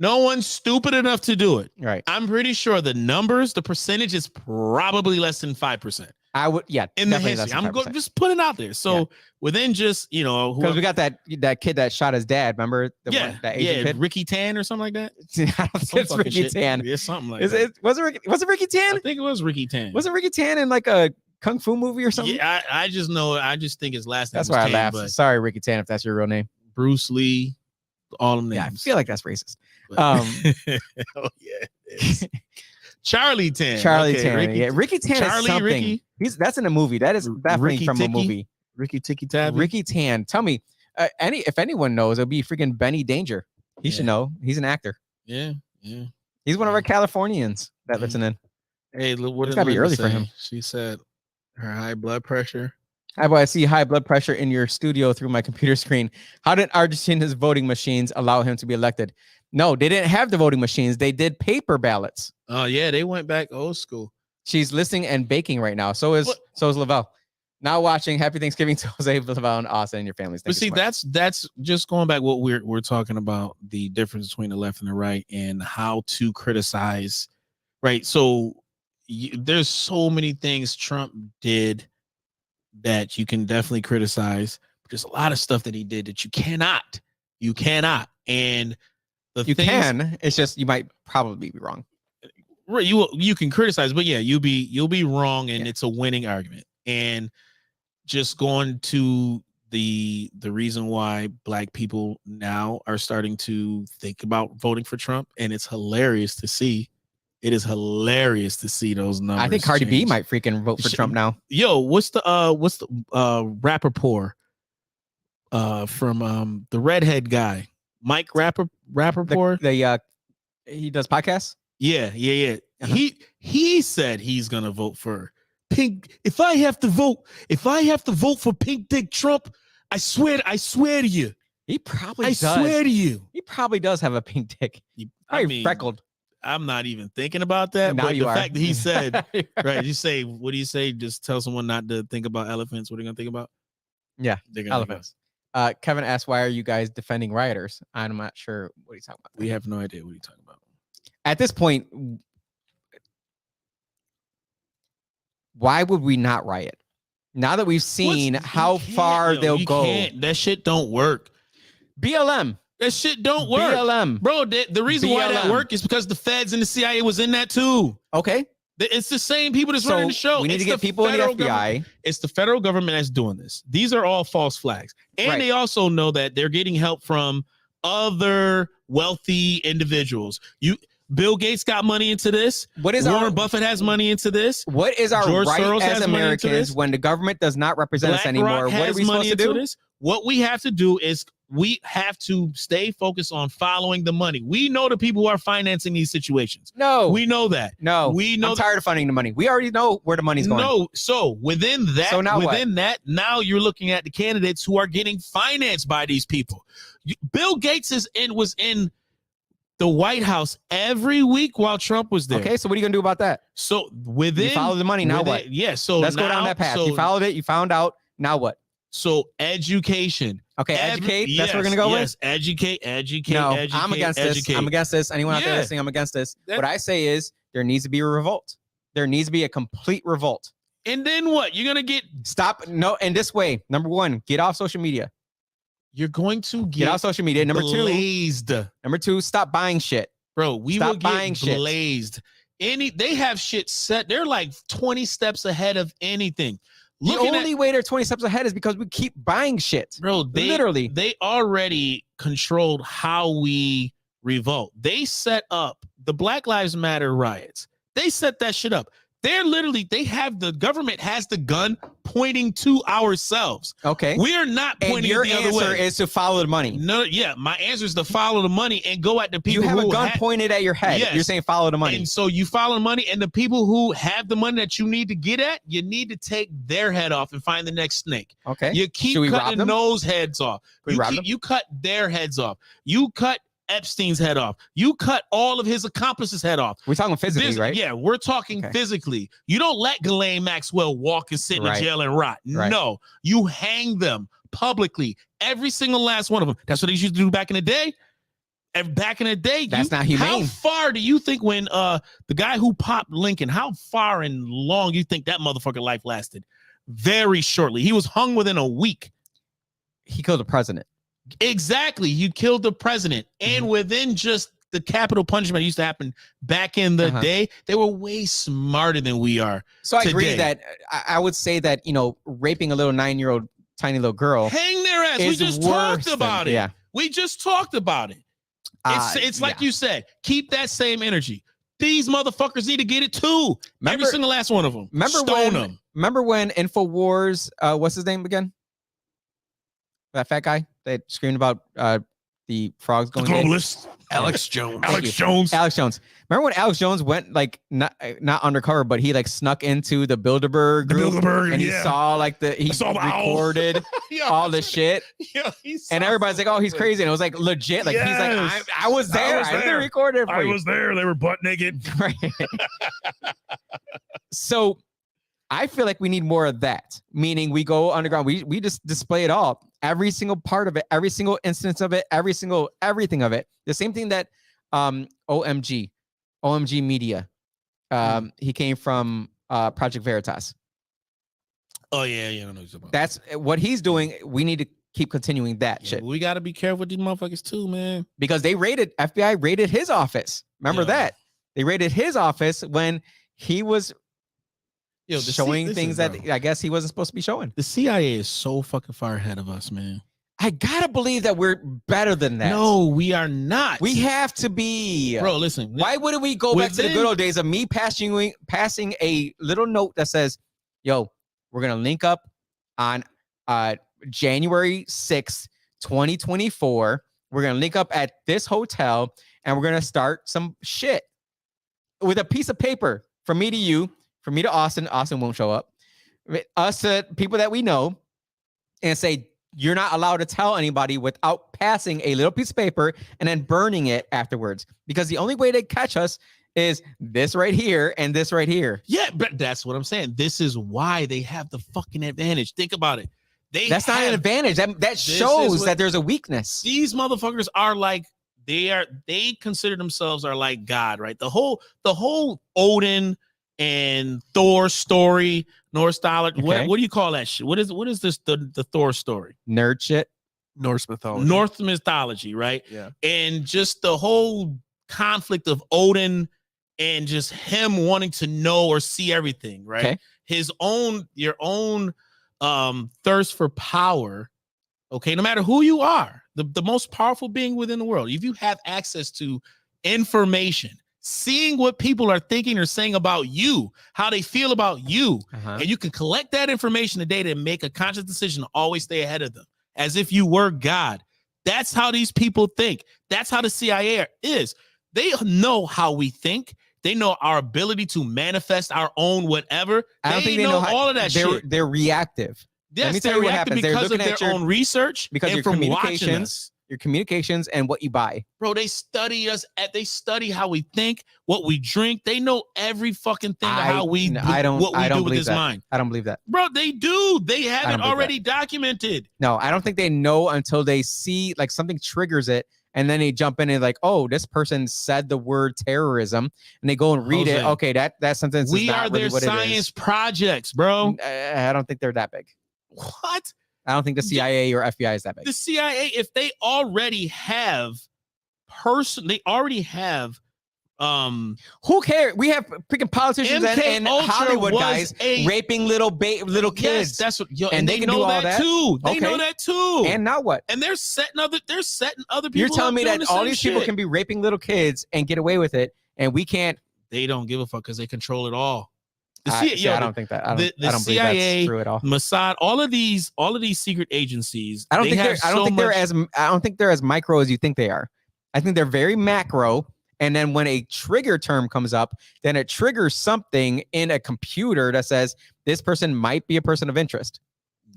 No one's stupid enough to do it. Right. I'm pretty sure the percentage is probably less than 5%. I would, yeah, in the definitely history. less than I'm going 5%. just put it out there. So within just because whoever, we got that kid that shot his dad. Remember that Asian kid? Ricky Tan or something like that. I don't think it's Ricky Tan. Yeah, something like Is that. it? Was it Ricky Tan? I think it was Ricky Tan. Was it Ricky Tan in like a kung fu movie or something? Yeah, I just think his last name. That's was why I Tan, laughed. but Sorry, Ricky Tan, if that's your real name. Bruce Lee, all them names. Yeah, I feel like that's racist. But- Um, oh yeah, it is. Charlie Tan. Charlie Okay, Tan. Ricky Tan Charlie, is something. Ricky. That's in a movie. That is definitely Ricky from Ticky? a movie. Ricky Tikki Tavi. Ricky Tan. Tell me, if anyone knows, it'll be freaking Benny Danger. He should know. He's an actor. Yeah. He's one of our Californians that listen in. Hey, look, what It's did gotta be Linda early for say? him. She said her high blood pressure. Hi, boy. I see high blood pressure in your studio through my computer screen. How did Argentina's voting machines allow him to be elected? No, they didn't have the voting machines. They did paper ballots. Oh yeah, they went back old school. She's listening and baking right now. So is Lavelle. Now watching. Happy Thanksgiving to Jose, Lavelle, and Austin and your families. But see, that's just going back what we're talking about, the difference between the left and the right and how to criticize. Right. So there's so many things Trump did that you can definitely criticize. But there's a lot of stuff that he did that you cannot. And you can. It's just you might probably be wrong. Right, you can criticize, but yeah, you'll be wrong, and it's a winning argument. And just going to the reason why Black people now are starting to think about voting for Trump, and it's hilarious to see. It is hilarious to see those numbers. I think CardiB change. might freaking vote for Trump now. Yo, what's the Rappaport from the redhead guy, Mike Rappaport? He does podcasts. Yeah. Uh-huh. He said he's gonna vote for pink. If I have to vote for Pink Dick Trump, I swear to you. He probably I does. swear to you. He probably does have a pink dick. Probably freckled. I'm not even thinking about that. Now but you the are. fact that he said, right? You say, what do you say? Just tell someone not to think about elephants. What are they gonna think about? Yeah, They're gonna elephants. Kevin asked, "Why are you guys defending rioters?" I'm not sure what he's talking about. We have no idea what he's talking about. At this point, why would we not riot? Now that we've seen how far they'll go. That shit don't work. BLM. That shit don't work. BLM. Bro, the reason why that worked is because the feds and the CIA was in that too. Okay. It's the same people that's running the show. We need to get people in the FBI. It's the federal government that's doing this. These are all false flags. And they also know that they're getting help from other wealthy individuals. Bill Gates got money into this. Warren Buffett has money into this. What is our George right Soros as Americans when the government does not represent us anymore? What are we supposed to do? What we have to do is we have to stay focused on following the money. We know the people who are financing these situations. No. We know that. No. We know. I'm tired of funding the money. We already know where the money's going. No. So within that, now you're looking at the candidates who are getting financed by these people. Bill Gates was in the White House every week while Trump was there. Okay, so what are you gonna do about that? So you follow the money. Now what? Yeah. So let's go down that path. You followed it. You found out. Now what? So education. Okay, educate. That's what we're gonna go with. Educate. No, I'm against this. I'm against this. Anyone out there listening, I'm against this. What I say is there needs to be a revolt. There needs to be a complete revolt. And then what? You're gonna stop. No, and this way. Number one, get off social media. You're going to get off social media. Number two, stop buying shit. Bro, we will get blazed. They have shit set. They're like 20 steps ahead of anything. The only way they're 20 steps ahead is because we keep buying shit. Bro, they already controlled how we revolt. They set up the Black Lives Matter riots. They set that shit up. The government has the gun pointing to ourselves. Okay. We are not pointing the other way. Your answer is to follow the money. No, yeah. My answer is to follow the money and go at the people who have a gun pointed at your head. Yes. You're saying follow the money. And so you follow the money, and the people who have the money that you need to get at, you need to take their head off and find the next snake. Okay. You keep cutting those heads off. You cut their heads off. You cut Epstein's head off. You cut all of his accomplices' head off. We're talking physically, right? Yeah, we're talking physically. You don't let Ghislaine Maxwell walk and sit in the jail and rot. Right. No, you hang them publicly. Every single last one of them. That's what they used to do back in the day. And back in the day, That's not humane. How far do you think when the guy who popped Lincoln, how far and long you think that motherfucker life lasted? Very shortly. He was hung within a week. He killed the president. Exactly. You killed the president. And within just the capital punishment that used to happen back in the day, they were way smarter than we are. So I agree that I would say that, you know, raping a little 9-year-old tiny little girl. Hang their ass. We just talked about it. Yeah. We just talked about it. It's like you said, keep that same energy. These motherfuckers need to get it too. Every single last one of them. Remember when InfoWars, what's his name again? That fat guy that screamed about the frogs going. The globalist. Alex Jones. Alex Jones. Remember when Alex Jones went like not undercover, but he like snuck into the Bilderberg group and he saw like he recorded all the shit. And everybody's like, "Oh, he's crazy," and it was like legit. Like he's like, "I was there. I didn't record it for you." I was there. They were butt naked. Right. So I feel like we need more of that. Meaning we go underground. We just display it all. Every single part of it, every single instance of it, everything of it. The same thing that OMG Media. He came from Project Veritas. Oh yeah, I know what he's about. That's what he's doing. We need to keep continuing that shit. We got to be careful with these motherfuckers too, man. Because FBI raided his office. Remember that? They raided his office when he was showing things that I guess he wasn't supposed to be showing. The CIA is so fucking far ahead of us, man. I gotta believe that we're better than that. No, we are not. We have to be. Bro, listen. Why wouldn't we go back to the good old days of me passing a little note that says, yo, we're going to link up on January 6th, 2024. We're going to link up at this hotel and we're going to start some shit with a piece of paper from me to you, from me to Austin. Austin won't show up. Us to people that we know and say, you're not allowed to tell anybody without passing a little piece of paper and then burning it afterwards. Because the only way they catch us is this right here and this right here. Yeah, but that's what I'm saying. This is why they have the fucking advantage. Think about it. That's not an advantage. That shows that there's a weakness. These motherfuckers are like, they consider themselves are like God, right? The whole Odin and Thor story, Norse Star. Okay. What do you call that shit? What is this the Thor story? Nerd shit. Norse mythology. Norse mythology, right? Yeah. And just the whole conflict of Odin and just him wanting to know or see everything, right? Okay. Your own thirst for power. Okay, no matter who you are, the most powerful being within the world, if you have access to information, seeing what people are thinking or saying about you, how they feel about you, and you can collect that information today to make a conscious decision to always stay ahead of them, as if you were God. That's how these people think. That's how the CIA is. They know how we think. They know our ability to manifest our own whatever. I don't think they know all of that shit. They're reactive. Yes, let me tell you what happens. Because they're looking of their own research, because and your from watching us. Your communications and what you buy. Bro, they study us. They study how we think, what we drink. They know every fucking thing of how we do with this mind. I don't believe that. Bro, they do. They have it already documented. No, I don't think they know until they see like something triggers it. And then they jump in and like, oh, this person said the word terrorism, and they go and read it. Okay, that sentence. We is not are their really science projects, bro. I don't think they're that big. What? I don't think the CIA or FBI is that big. The CIA, if they already have who cares? We have freaking politicians and Hollywood guys raping little kids. Yes, that's what. And they can know do all that too. They know that too. And now what? And they're setting other people. You're telling me that all these people shit. can be raping little kids and get away with it, and we can't? They don't give a fuck because they control it all. I don't think that. I don't CIA, believe that's true at all. Mossad, all of these secret agencies. I don't think they're as micro as you think they are. I think they're very macro. And then when a trigger term comes up, then it triggers something in a computer that says this person might be a person of interest.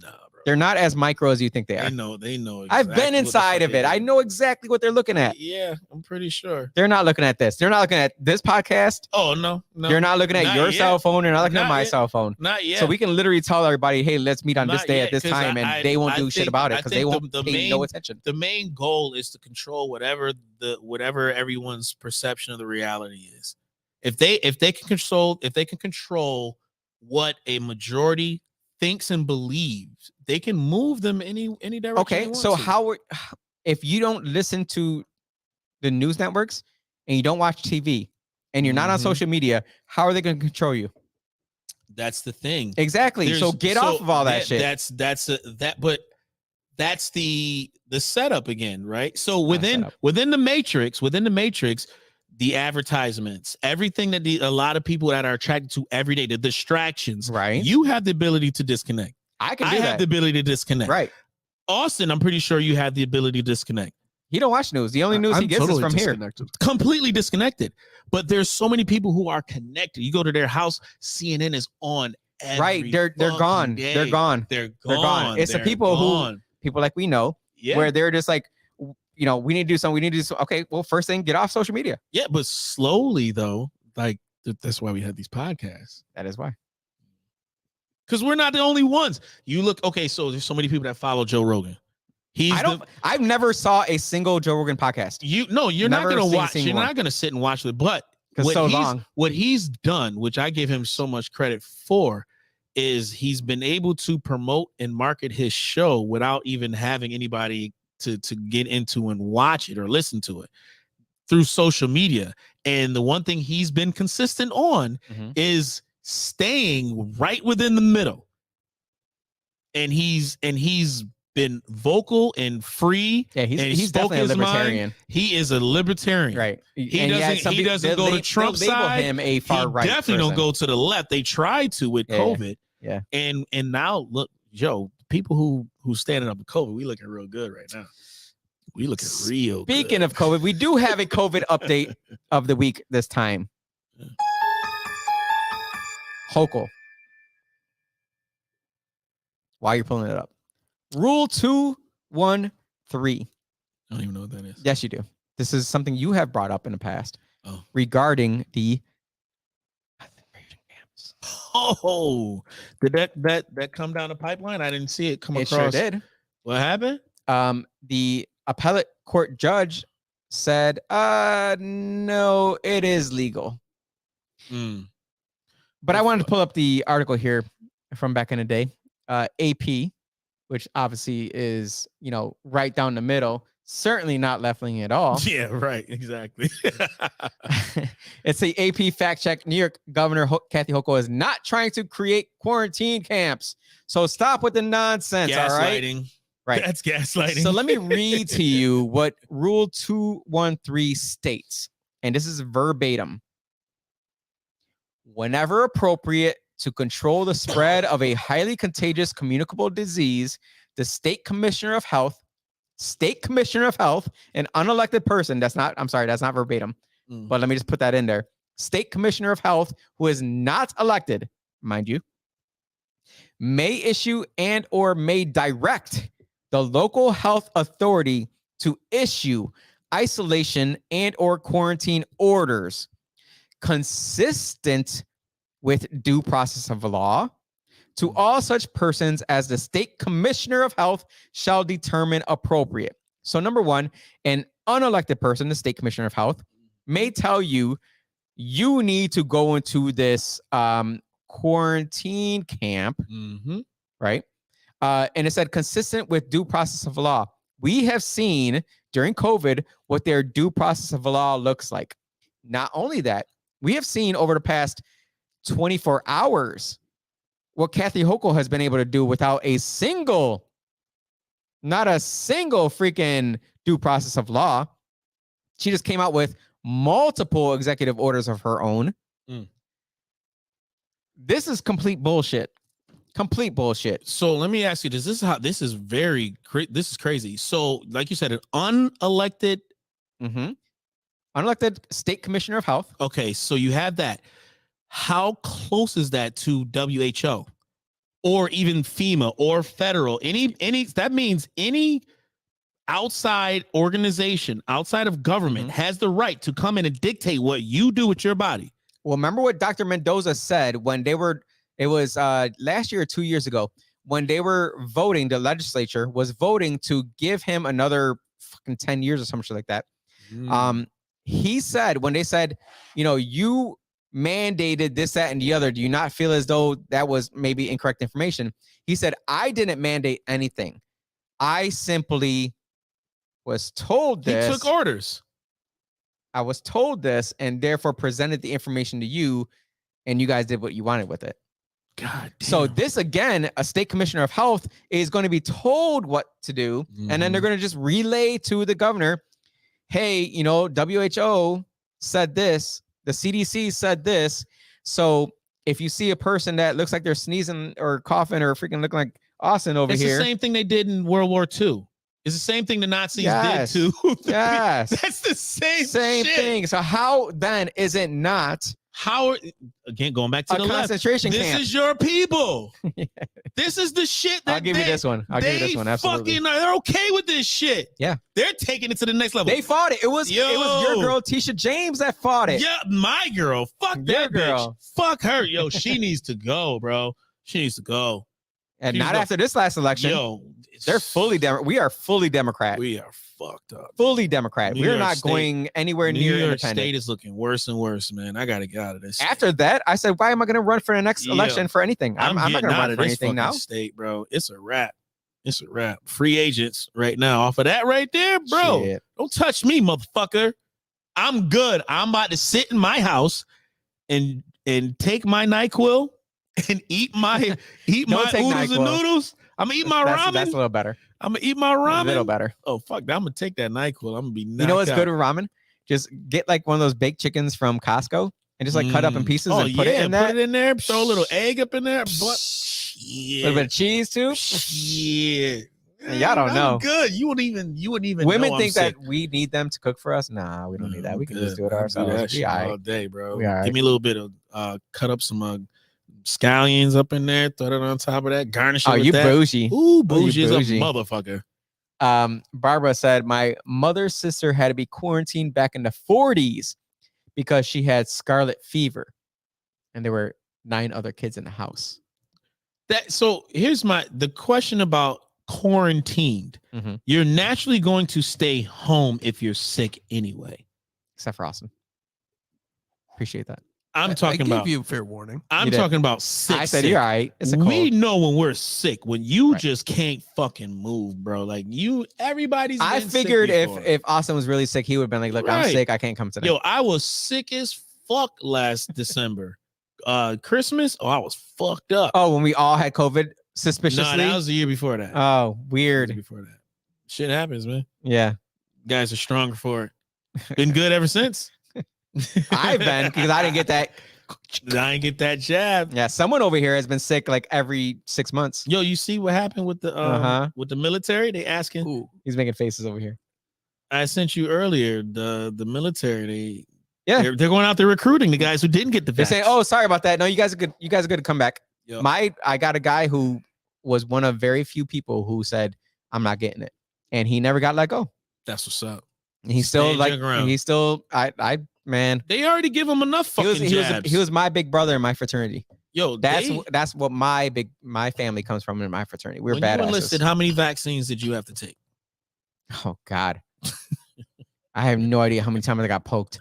Nah, bro. They're not as micro as you think they are. They know. I've been inside of it. I know exactly what they're looking at. Yeah, I'm pretty sure. They're not looking at this. They're not looking at this podcast. Oh, no. They're not looking at your cell phone. They're not looking at my cell phone. Not yet. So we can literally tell everybody, hey, let's meet on this day at this time, and they won't do shit about it because they won't pay no attention. The main goal is to control whatever everyone's perception of the reality is. If they can control what a majority thinks and believes, they can move them any direction. Okay, so if you don't listen to the news networks and you don't watch TV and you're not on social media, how are they going to control you? That's the thing. Exactly. So get off of all that shit. But that's the setup again, right? So within the matrix, the advertisements, everything that a lot of people that are attracted to every day, the distractions, right? You have the ability to disconnect. I have the ability to disconnect. Right. Austin, I'm pretty sure you have the ability to disconnect. He don't watch news. The only news he gets is from here. Completely disconnected. But there's so many people who are connected. You go to their house, CNN is on every right. They're gone. Day. They're gone. They're gone. It's the people people like we know, where they're just like, you know, we need to do something. We need to do something. Okay, well, first thing, get off social media. Yeah, but slowly though, like that's why we have these podcasts. That is why. Because we're not the only ones. You look, okay, so there's so many people that follow Joe Rogan. I've never saw a single Joe Rogan podcast. You're not gonna watch. You're not gonna sit and watch it. But what he's done, which I give him so much credit for, is he's been able to promote and market his show without even having anybody to get into and watch it or listen to it through social media. And the one thing he's been consistent on is staying right within the middle. And he's been vocal and free. Yeah, he's definitely a libertarian. He is a libertarian, right? He doesn't go to Trump's side. Him a far right. Definitely don't go to the left. They tried to with COVID. Yeah. And now look, Joe, people who standing up with COVID, we looking real good right now. We looking real good. Speaking of COVID, we do have a COVID update of the week this time. Hochul. While you're pulling it up. Rule 213. I don't even know what that is. Yes, you do. This is something you have brought up in the past regarding the Oh, did that come down the pipeline? I didn't see it come across. It sure did. What happened? The appellate court judge said, no, it is legal. But I wanted to pull up the article here from back in the day. AP, which obviously is, right down the middle, certainly not left-wing at all. Yeah, right. Exactly. It's the AP fact check. New York Governor Kathy Hochul is not trying to create quarantine camps. So stop with the nonsense. Gaslighting. All right. Right. That's gaslighting. So let me read to you what Rule 213 states. And this is verbatim. Whenever appropriate to control the spread of a highly contagious communicable disease, the state commissioner of health, an unelected person, that's not verbatim, but let me just put that in there. State commissioner of health who is not elected, mind you, may issue and or may direct the local health authority to issue isolation and or quarantine orders consistent with due process of law to all such persons as the state commissioner of health shall determine appropriate. So number one, an unelected person, the state commissioner of health, may tell you, you need to go into this quarantine camp, right? And it said consistent with due process of law. We have seen during COVID what their due process of law looks like. Not only that, we have seen over the past 24 hours what Kathy Hochul has been able to do without not a single freaking due process of law. She just came out with multiple executive orders of her own. This is complete bullshit. Complete bullshit. So let me ask you, this is crazy. So like you said, an unelected state commissioner of health. Okay, so you have that. How close is that to WHO? or even FEMA or federal, any that means any outside organization outside of government has the right to come in and dictate what you do with your body. Well, remember what Dr. Mendoza said when they were, it was last year or 2 years ago, when they were voting, the legislature was voting to give him another fucking 10 years or some shit like that. He said, when they said, you know, you mandated this, that, and the other, do you not feel as though that was maybe incorrect information? He said, I didn't mandate anything. I simply was told this. He took orders. I was told this and therefore presented the information to you, and you guys did what you wanted with it. God damn. So this, again, a state commissioner of health is going to be told what to do, and then they're going to just relay to the governor, hey, you know, WHO said this, the CDC said this. So if you see a person that looks like they're sneezing or coughing or freaking looking like Austin over here. It's the same thing they did in World War II. It's the same thing the Nazis did too. Yes. That's the same shit. thing. So how then is it not again going back to the concentration left? camp? This is your people. This is the shit that I'll give you this one. Absolutely. They're okay with this shit. Yeah. They're taking it to the next level. They fought it. It was your girl Tisha James that fought it. Yeah, my girl. Fuck that girl. Bitch. Fuck her. Yo, she needs to go, bro. She needs to go. And not after this last election. Yo, they're fully we are fully Democrat. We are fucked up. Fully Democrat. We're not going anywhere near New York independent. State is looking worse and worse, man. I gotta get out of this. After that, I said, why am I going to run for the next election for anything? I'm not going to run for anything now. State, bro. It's a wrap. It's a wrap. Free agents right now. Off of that right there, bro. Shit. Don't touch me, motherfucker. I'm good. I'm about to sit in my house and take my NyQuil and eat my oodles and noodles. I'm gonna eat my ramen. That's a little better. I'm gonna eat my ramen. A little better. Oh fuck! I'm gonna take that NyQuil. I'm gonna be. You know what's good with ramen? Just get like one of those baked chickens from Costco and just like cut up in pieces and put it in there. Put it in there. Throw a little egg up in there. A little bit of cheese too. Shit. Y'all don't know. Good. You wouldn't even. Women think that we need them to cook for us. Nah, we don't need that. We can just do it ourselves. We all day, bro. We Give me a little bit of cut up some scallions up in there. Throw it on top of that. Garnish it. Oh, with you that. bougie. Ooh, bougie is a motherfucker. Barbara said, my mother's sister had to be quarantined back in the 40s because she had scarlet fever, and there were 9 other kids in the house. So here's the question about quarantined. You're naturally going to stay home if you're sick anyway. Except for Austin. Appreciate that. I'm talking about you fair warning. I'm talking about sick. I said, you're all right. It's a cold. We know when we're sick, when you just can't fucking move, bro. Like everybody's. I figured if Austin was really sick, he would have been like, look, I'm sick. I can't come today. Yo, I was sick as fuck last December. Christmas. Oh, I was fucked up. Oh, when we all had COVID suspiciously? No, that was the year before that. Oh, weird. Before that. Shit happens, man. Yeah. Guys are stronger for it. Been good ever since. I've been, because I didn't get that. I didn't get that jab. Yeah, someone over here has been sick like every 6 months. Yo, you see what happened with the military? They asking. Ooh, he's making faces over here. I sent you earlier the military. They're going out there recruiting the guys who didn't get the vaccine. They say, "Oh, sorry about that. No, you guys are good. You guys are good to come back." Yo. I got a guy who was one of very few people who said, "I'm not getting it," and he never got let go. That's what's up. And he's still man. They already give him enough fucking jabs. He was my big brother in my fraternity. Yo, that's what my family comes from in my fraternity. We're badass. You enlisted, how many vaccines did you have to take? Oh God, I have no idea how many times I got poked.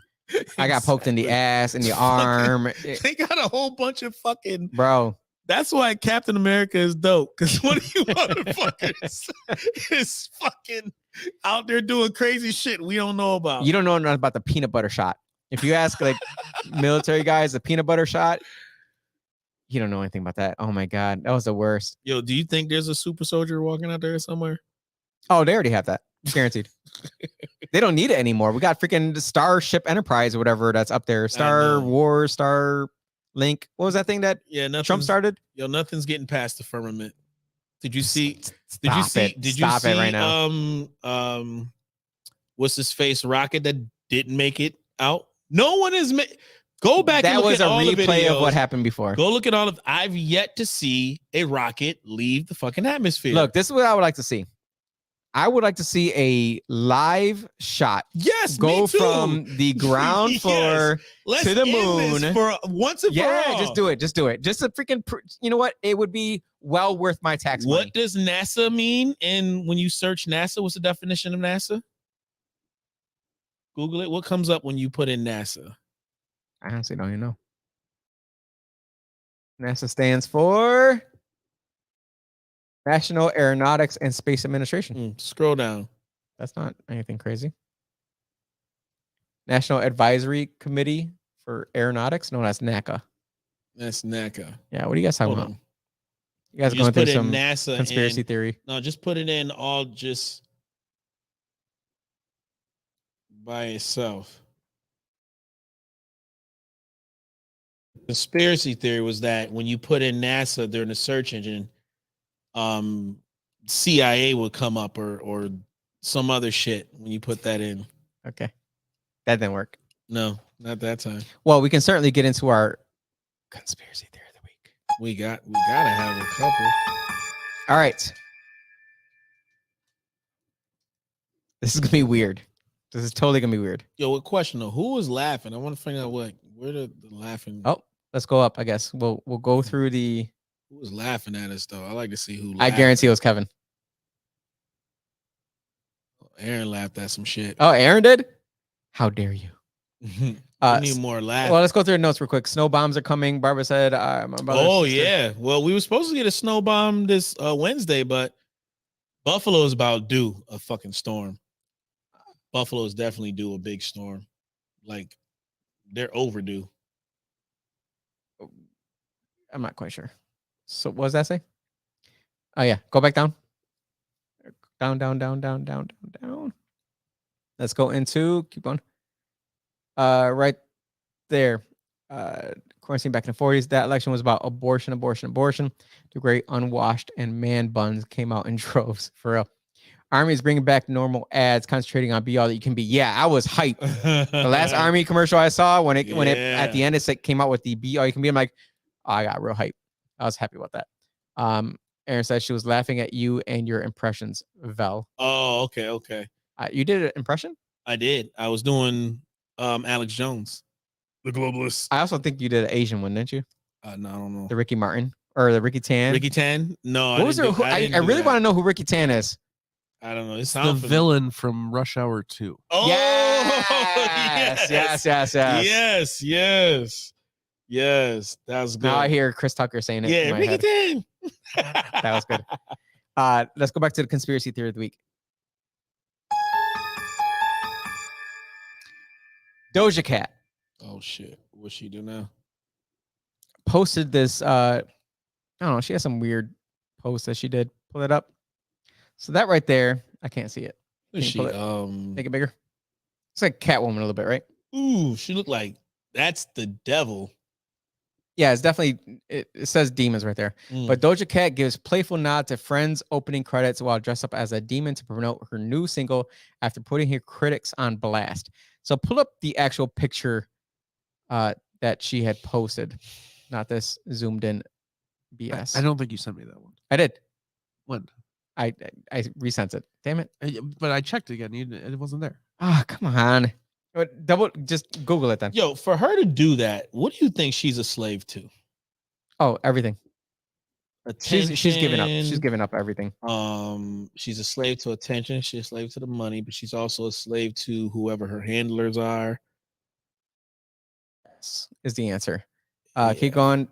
I got poked in the ass, in the arm. They got a whole bunch of fucking bro. That's why Captain America is dope. Because one of you motherfuckers is fucking out there doing crazy shit we don't know about. You don't know nothing about the peanut butter shot. If you ask like military guys, the peanut butter shot, you don't know anything about that. Oh my God, that was the worst. Yo, do you think there's a super soldier walking out there somewhere? Oh, they already have that. Guaranteed. They don't need it anymore. We got freaking Starship Enterprise or whatever that's up there. Star Wars, Star Link. What was that thing that Trump started? Yo, nothing's getting past the firmament. Did you see? Stop it right now. What's his face rocket that didn't make it out? No one is. Go back and That look was at a all the replay of what videos. happened before. Go look at all of. I've yet to see a rocket leave the fucking atmosphere. Look, this is what I would like to see. I would like to see a live shot. Yes, Go me too. from the ground floor Let's to the end moon. this for once and for all. Just do it. Just do it. Just a freaking. You know what? It would be well worth my tax money. What does NASA mean? And when you search NASA, what's the definition of NASA? Google it. What comes up when you put in NASA? I honestly don't even know. NASA stands for National Aeronautics and Space Administration. Scroll down. That's not anything crazy. National Advisory Committee for Aeronautics. No, that's NACA. That's NACA. Yeah, what are you guys talking Hold about? on. You guys You going just put through in some NASA conspiracy and- theory? No, just put it in all just by itself. Conspiracy theory was that when you put in NASA during the search engine, CIA would come up or some other shit when you put that in. Okay. That didn't work. No, not that time. Well, we can certainly get into our conspiracy theory of the week. We gotta have a couple. All right. This is gonna be weird. This is totally gonna be weird. Yo, a question though. Who was laughing? I want to find out where the laughing. Oh, let's go up, I guess. We'll go through the. Who was laughing at us though? I like to see who. I guarantee it was Kevin. Aaron laughed at some shit. Oh, Aaron did? How dare you? We need more laugh. Well, let's go through the notes real quick. Snow bombs are coming. Barbara said, my brother's Oh sister- yeah. Well, we were supposed to get a snow bomb this Wednesday, but Buffalo's about due a fucking storm. Buffalo's definitely due a big storm. Like they're overdue. I'm not quite sure. So what does that say? Oh yeah, go back down. Down. Let's go into keep on. Right there. Quarantine back in the 40s. That election was about abortion. The great unwashed and man buns came out in droves. For real. Army is bringing back normal ads, concentrating on be all that you can be. Yeah, I was hyped. The last Army commercial I saw when it at the end it came out with the be all you can be. I'm like, oh, I got real hype. I was happy about that. Aaron said she was laughing at you and your impressions, Vel. Oh, okay. You did an impression? I did. I was doing Alex Jones, the globalist. I also think you did an Asian one, didn't you? No, I don't know. The Ricky Martin or the Ricky Tan? Ricky Tan? No, What was there? I really want to know who Ricky Tan is. I don't know. It's the villain from Rush Hour 2. Oh, yes. That was good. Now I hear Chris Tucker saying it. Yeah, in my Ricky head. Tan. That was good. Let's go back to the conspiracy theory of the week. Doja Cat. Oh shit! What's she do now? Posted this. I don't know. She has some weird post that she did. Pull it up. So that right there, I can't see it. Is she? Make it bigger. It's like Catwoman a little bit, right? Ooh, she looked like that's the devil. Yeah, it's definitely. It says demons right there. But Doja Cat gives playful nod to Friends opening credits while dressed up as a demon to promote her new single after putting her critics on blast. So pull up the actual picture that she had posted, not this zoomed in BS. I don't think you sent me that one. I did. When? I resent it. Damn it. But I checked again. It wasn't there. Ah, come on. Just Google it then. Yo, for her to do that, what do you think she's a slave to? Oh, everything. Attention. She's giving up. She's giving up everything. She's a slave to attention. She's a slave to the money, but she's also a slave to whoever her handlers are. Yes, is the answer. Keep going.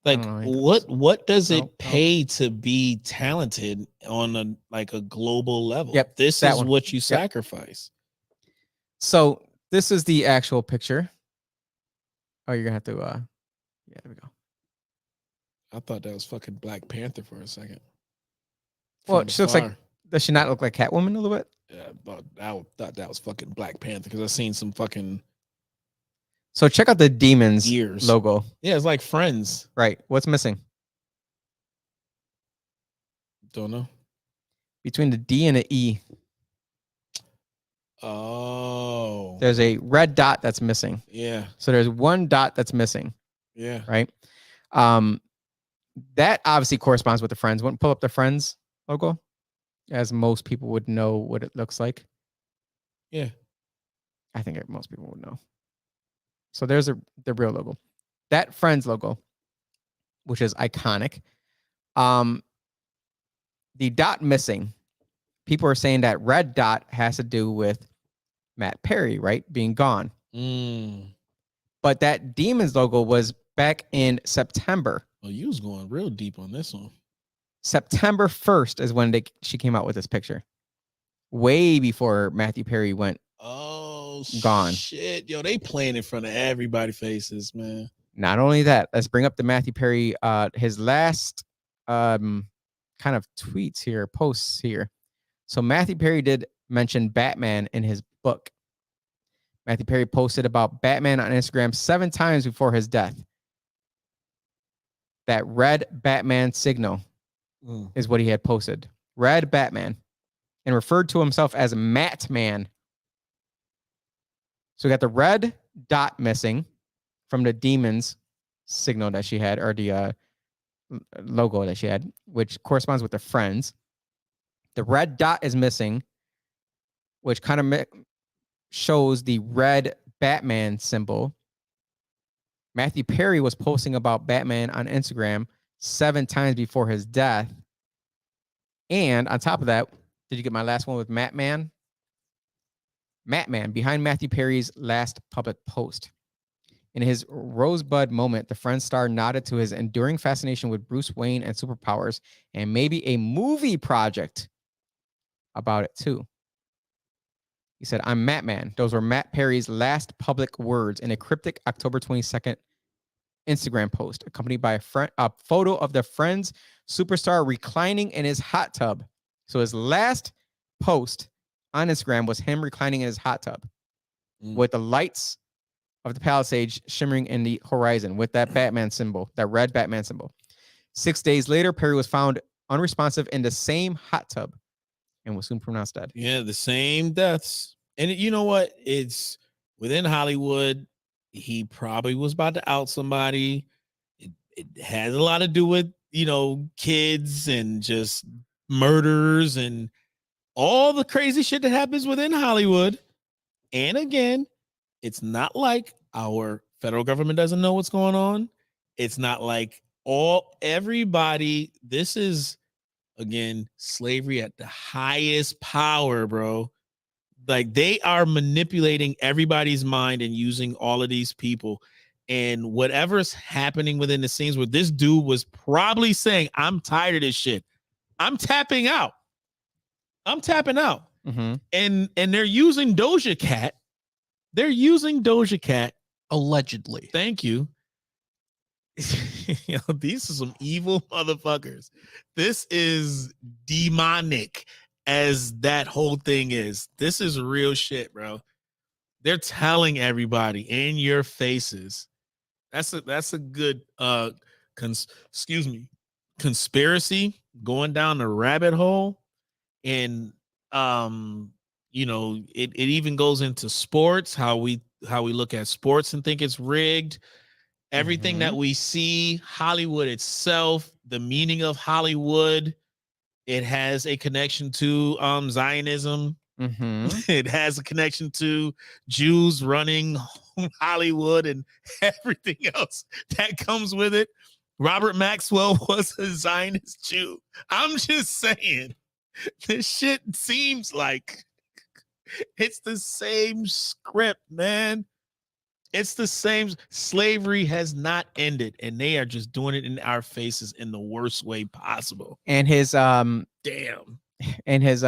Like, what does it pay to be talented on a global level? Yep, this is what you sacrifice. So this is the actual picture. Oh, you're gonna have to. Yeah, there we go. I thought that was fucking Black Panther for a second. Well, she looks like. Does she not look like Catwoman a little bit? Yeah, but I thought that was fucking Black Panther because I seen some fucking. So check out the Demons logo. Yeah, it's like Friends. Right. What's missing? Don't know. Between the D and the E. Oh. There's a red dot that's missing. Yeah. So there's one dot that's missing. Yeah. Right. That obviously corresponds with the Friends. Wouldn't pull up the Friends logo, as most people would know what it looks like. Yeah. I think most people would know. So there's the real logo. That Friends logo, which is iconic. The dot missing. People are saying that red dot has to do with Matt Perry, right? Being gone. But that Demons logo was back in September. Oh, you was going real deep on this one. September 1st is when she came out with this picture. Way before Matthew Perry went gone. Shit. Yo, they playing in front of everybody's faces, man. Not only that, let's bring up the Matthew Perry, his last kind of tweets here, posts here. So Matthew Perry did mention Batman in his book. Matthew Perry posted about Batman on Instagram 7 times before his death. That red Batman signal is what he had posted. Red Batman. And referred to himself as Matman. So we got the red dot missing from the Demons signal that she had, or the logo that she had, which corresponds with the Friends. The red dot is missing, which kind of shows the red Batman symbol. Matthew Perry was posting about Batman on Instagram 7 times before his death. And on top of that, did you get my last one with Matman? Matman, behind Matthew Perry's last public post. In his Rosebud moment, the Friends star nodded to his enduring fascination with Bruce Wayne and superpowers, and maybe a movie project about it too. He said, "I'm Matman." Those were Matt Perry's last public words in a cryptic October 22nd Instagram post, accompanied by a photo of the Friends superstar reclining in his hot tub. So his last post on Instagram was him reclining in his hot tub with the lights of the Palisades shimmering in the horizon with that Batman symbol, that red Batman symbol. 6 days later, Perry was found unresponsive in the same hot tub and was soon pronounced dead. Yeah, the same deaths. And you know what? It's within Hollywood. He probably was about to out somebody. It has a lot to do with, kids and just murders and all the crazy shit that happens within Hollywood. And again, it's not like our federal government doesn't know what's going on. It's not like everybody. This is, again, slavery at the highest power, bro. Like, they are manipulating everybody's mind and using all of these people. And whatever's happening within the scenes where this dude was probably saying, I'm tired of this shit. I'm tapping out. Mm-hmm. And they're using Doja Cat. Allegedly. Thank you. These are some evil motherfuckers. This is demonic as that whole thing is. This is real shit, bro. They're telling everybody in your faces. That's a good conspiracy going down the rabbit hole. And it even goes into sports, how we look at sports and think it's rigged. Everything that we see, Hollywood itself, the meaning of Hollywood, it has a connection to Zionism. It has a connection to Jews running Hollywood and everything else that comes with it. Robert Maxwell was a Zionist Jew. I'm just saying, this shit seems like it's the same script, man. It's the same. Slavery has not ended, and they are just doing it in our faces in the worst way possible. And his damn. And his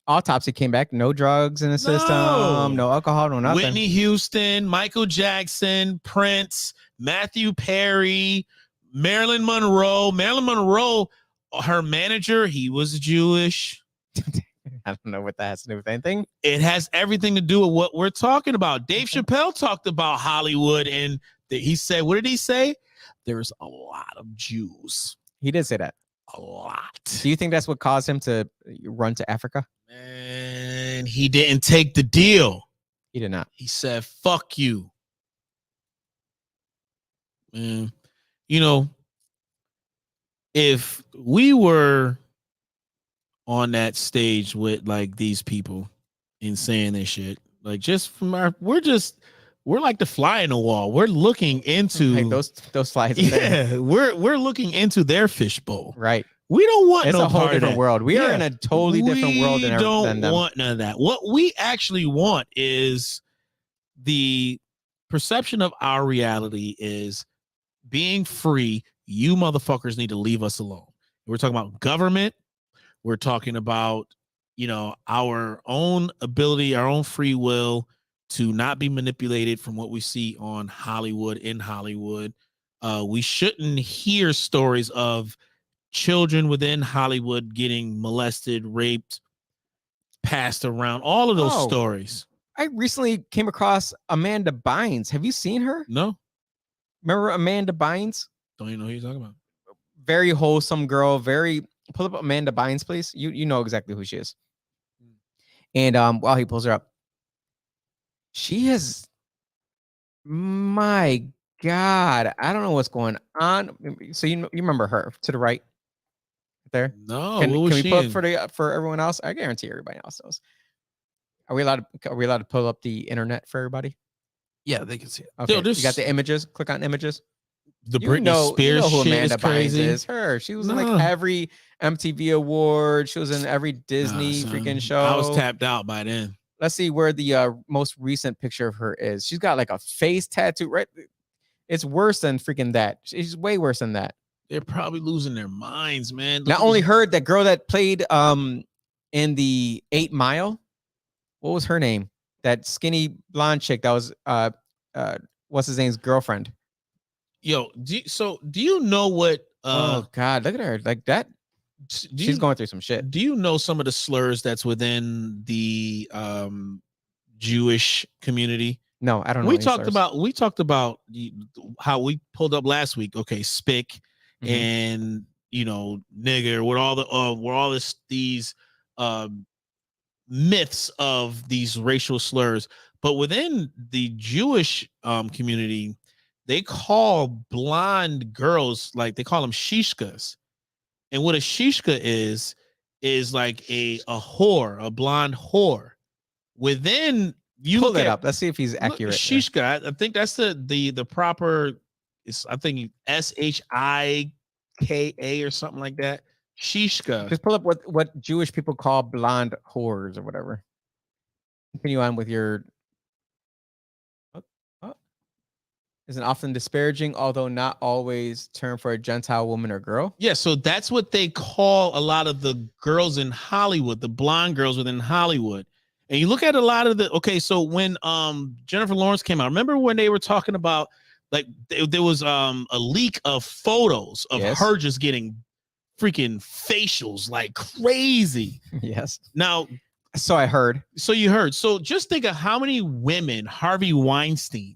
autopsy came back. No drugs in the system. No alcohol. No nothing. Whitney Houston, Michael Jackson, Prince, Matthew Perry, Marilyn Monroe. Marilyn Monroe, her manager, he was Jewish. I don't know what that has to do with anything. It has everything to do with what we're talking about. Dave Chappelle talked about Hollywood, and he said, what did he say? There's a lot of Jews. He did say that. A lot. Do you think that's what caused him to run to Africa? Man, he didn't take the deal. He did not. He said, "Fuck you." Man, you know, if we were on that stage with like these people and saying this shit, like just from we're like the fly in the wall. We're looking into Like those flies. Yeah, we're looking into their fishbowl. Right. We don't want It's no a whole part of different that. world. We are in a totally different world We than don't them. want none of that. What we actually want is the perception of our reality is being free. You motherfuckers need to leave us alone. We're talking about government. We're talking about, our own ability, our own free will to not be manipulated from what we see on Hollywood, in Hollywood. We shouldn't hear stories of children within Hollywood getting molested, raped, passed around, all of those stories. I recently came across Amanda Bynes. Have you seen her? No. Remember Amanda Bynes? Don't even know who you're talking about. Very wholesome girl. Pull up Amanda Bynes, please. You know exactly who she is. And while he pulls her up, she has, my God, I don't know what's going on. So you remember her to the right there? No. Can we she pull up for everyone else? I guarantee everybody else knows. Are we allowed to pull up the internet for everybody? Yeah, they can see it. Okay. Yo, You got the images. Click on images. The Britney Spears who shit Amanda is crazy. Bynes is. Her. She was in like every MTV award. She was in every Disney freaking show. I was tapped out by then. Let's see where the most recent picture of her is. She's got like a face tattoo, right? It's worse than freaking that. She's way worse than that. They're probably losing their minds, man. Not only her, that girl that played in the 8 Mile. What was her name? That skinny blonde chick that was what's his name's girlfriend. Yo, do you know what oh God, look at her. Like that. She's going through some shit. Do you know some of the slurs that's within the Jewish community? No, I don't know. We talked about how we pulled up last week. Okay, spick and nigger, with all these myths of these racial slurs, but within the Jewish community, they call blonde girls, like they call them shishkas. And what a shishka is like a whore, a blonde whore. Within you pull look it at, up. Let's see if he's accurate. Shishka, I think that's the proper. It's I think SHIKA or something like that. Shishka. Just pull up what Jewish people call blonde whores or whatever. Continue on with your. Is an often disparaging, although not always, term for a Gentile woman or girl. Yeah, so that's what they call a lot of the girls in Hollywood, the blonde girls within Hollywood. And you look at a lot of so when Jennifer Lawrence came out, remember when they were talking about like there was a leak of photos of her just getting freaking facials like crazy. Yes. Now, so I heard. So you heard. So just think of how many women Harvey Weinstein.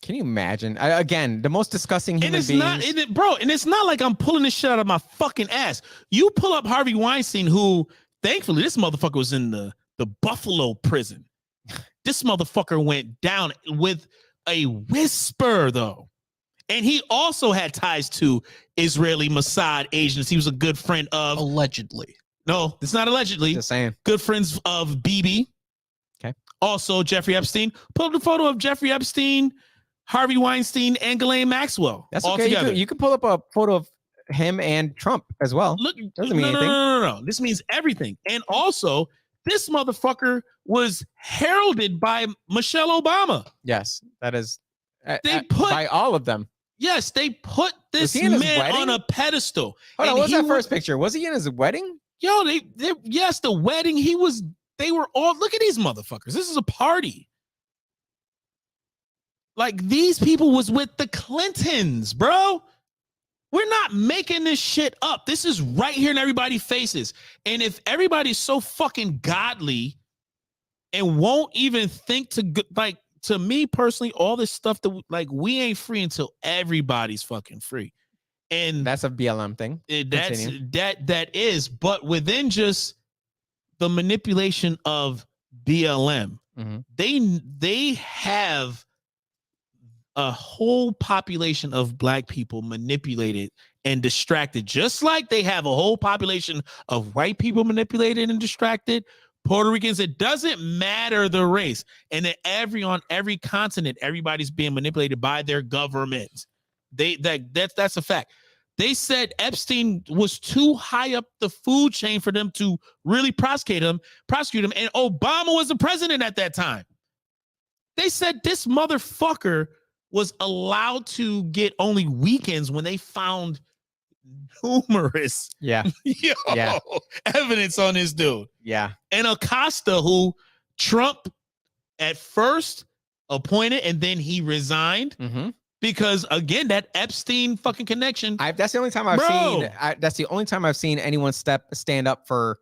Can you imagine? Again, the most disgusting human beings. Bro, and it's not like I'm pulling this shit out of my fucking ass. You pull up Harvey Weinstein, who, thankfully, this motherfucker was in the Buffalo prison. This motherfucker went down with a whisper, though. And he also had ties to Israeli Mossad agents. He was a good friend of... Allegedly. No, it's not allegedly. Just saying. Good friends of Bibi. Okay. Also, Jeffrey Epstein. Pull up the photo of Jeffrey Epstein, Harvey Weinstein, and Ghislaine Maxwell. That's all okay. together. You can pull up a photo of him and Trump as well. Look, doesn't mean anything. No. This means everything. And also, this motherfucker was heralded by Michelle Obama. Yes, that is. By all of them. Yes, they put this man on a pedestal. Hold on, what's that first picture? Was he in his wedding? Yo, yes, the wedding. They were all. Look at these motherfuckers. This is a party. Like these people was with the Clintons, bro. We're not making this shit up. This is right here in everybody's faces. And if everybody's so fucking godly and won't even think to me personally, all this stuff that we ain't free until everybody's fucking free. And that's a BLM thing. That is, but within just the manipulation of BLM. Mhm. They have a whole population of black people manipulated and distracted, just like they have a whole population of white people manipulated and distracted. Puerto Ricans, it doesn't matter the race, and that on every continent, everybody's being manipulated by their government. That's a fact. They said Epstein was too high up the food chain for them to really prosecute him, and Obama was the president at that time. They said this motherfucker was allowed to get only weekends when they found numerous evidence on this dude. Yeah. And Acosta, who Trump at first appointed and then he resigned because, again, that Epstein fucking connection. That's the only time I've seen. That's the only time I've seen anyone stand up for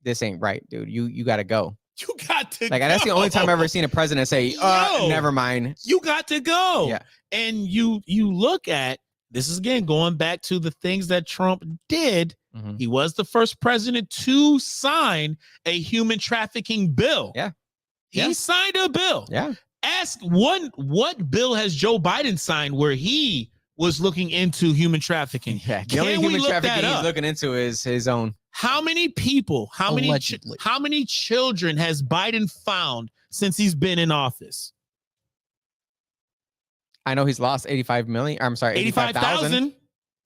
this ain't right, dude. You got to go. You got to go. That's the only time I've ever seen a president say, never mind. You got to go. Yeah. And you look at, this is again going back to the things that Trump did. He was the first president to sign a human trafficking bill. Yeah. He signed a bill. Yeah. Ask what bill has Joe Biden signed where he was looking into human trafficking? Yeah. The only human trafficking he's looking into is his own. How many people, how many children has Biden found since he's been in office? I know he's lost 85,000.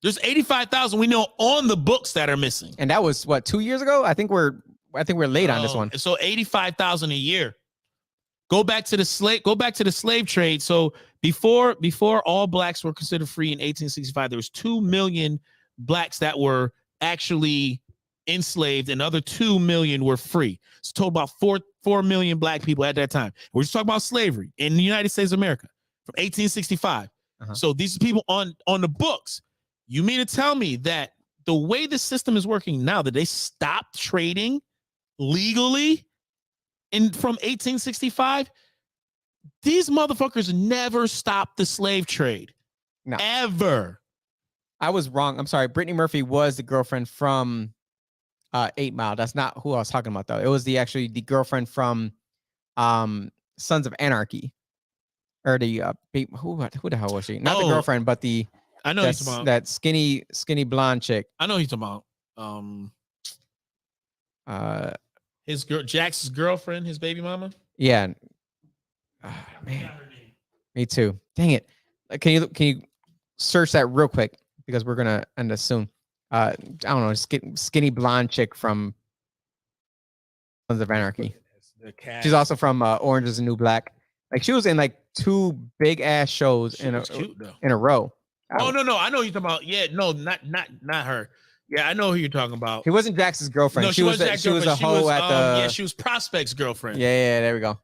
There's 85,000 we know on the books that are missing. And that was what, 2 years ago? I think we're late on this one. So 85,000 a year. Go back to the slave trade. So before all blacks were considered free in 1865, there was 2 million blacks that were actually enslaved, and other 2 million were free. So total about 4 million black people at that time. We're just talking about slavery in the United States of America from 1865. So these people on the books. You mean to tell me that the way the system is working now, that they stopped trading legally from 1865? These motherfuckers never stopped the slave trade. No. Ever. I was wrong. I'm sorry. Brittany Murphy was the girlfriend from 8 Mile. That's not who I was talking about, though. It was the girlfriend from Sons of Anarchy. Or the who the hell was she? Not the girlfriend, but the I know he's about that skinny blonde chick. I know he's about his girl, Jax's girlfriend, his baby mama. Yeah. Man. Me too. Dang it. Can you search that real quick, because we're gonna end this soon. I don't know, skinny blonde chick from Sons of Anarchy. She's also from Orange is the New Black. Like, she was in like 2 big ass shows in a row. Oh no, I know who you're talking about. Yeah, no, not her. Yeah, I know who you're talking about. He wasn't Jax's girlfriend. No, she was a hoe at the. Yeah, she was Prospect's girlfriend. Yeah, there we go.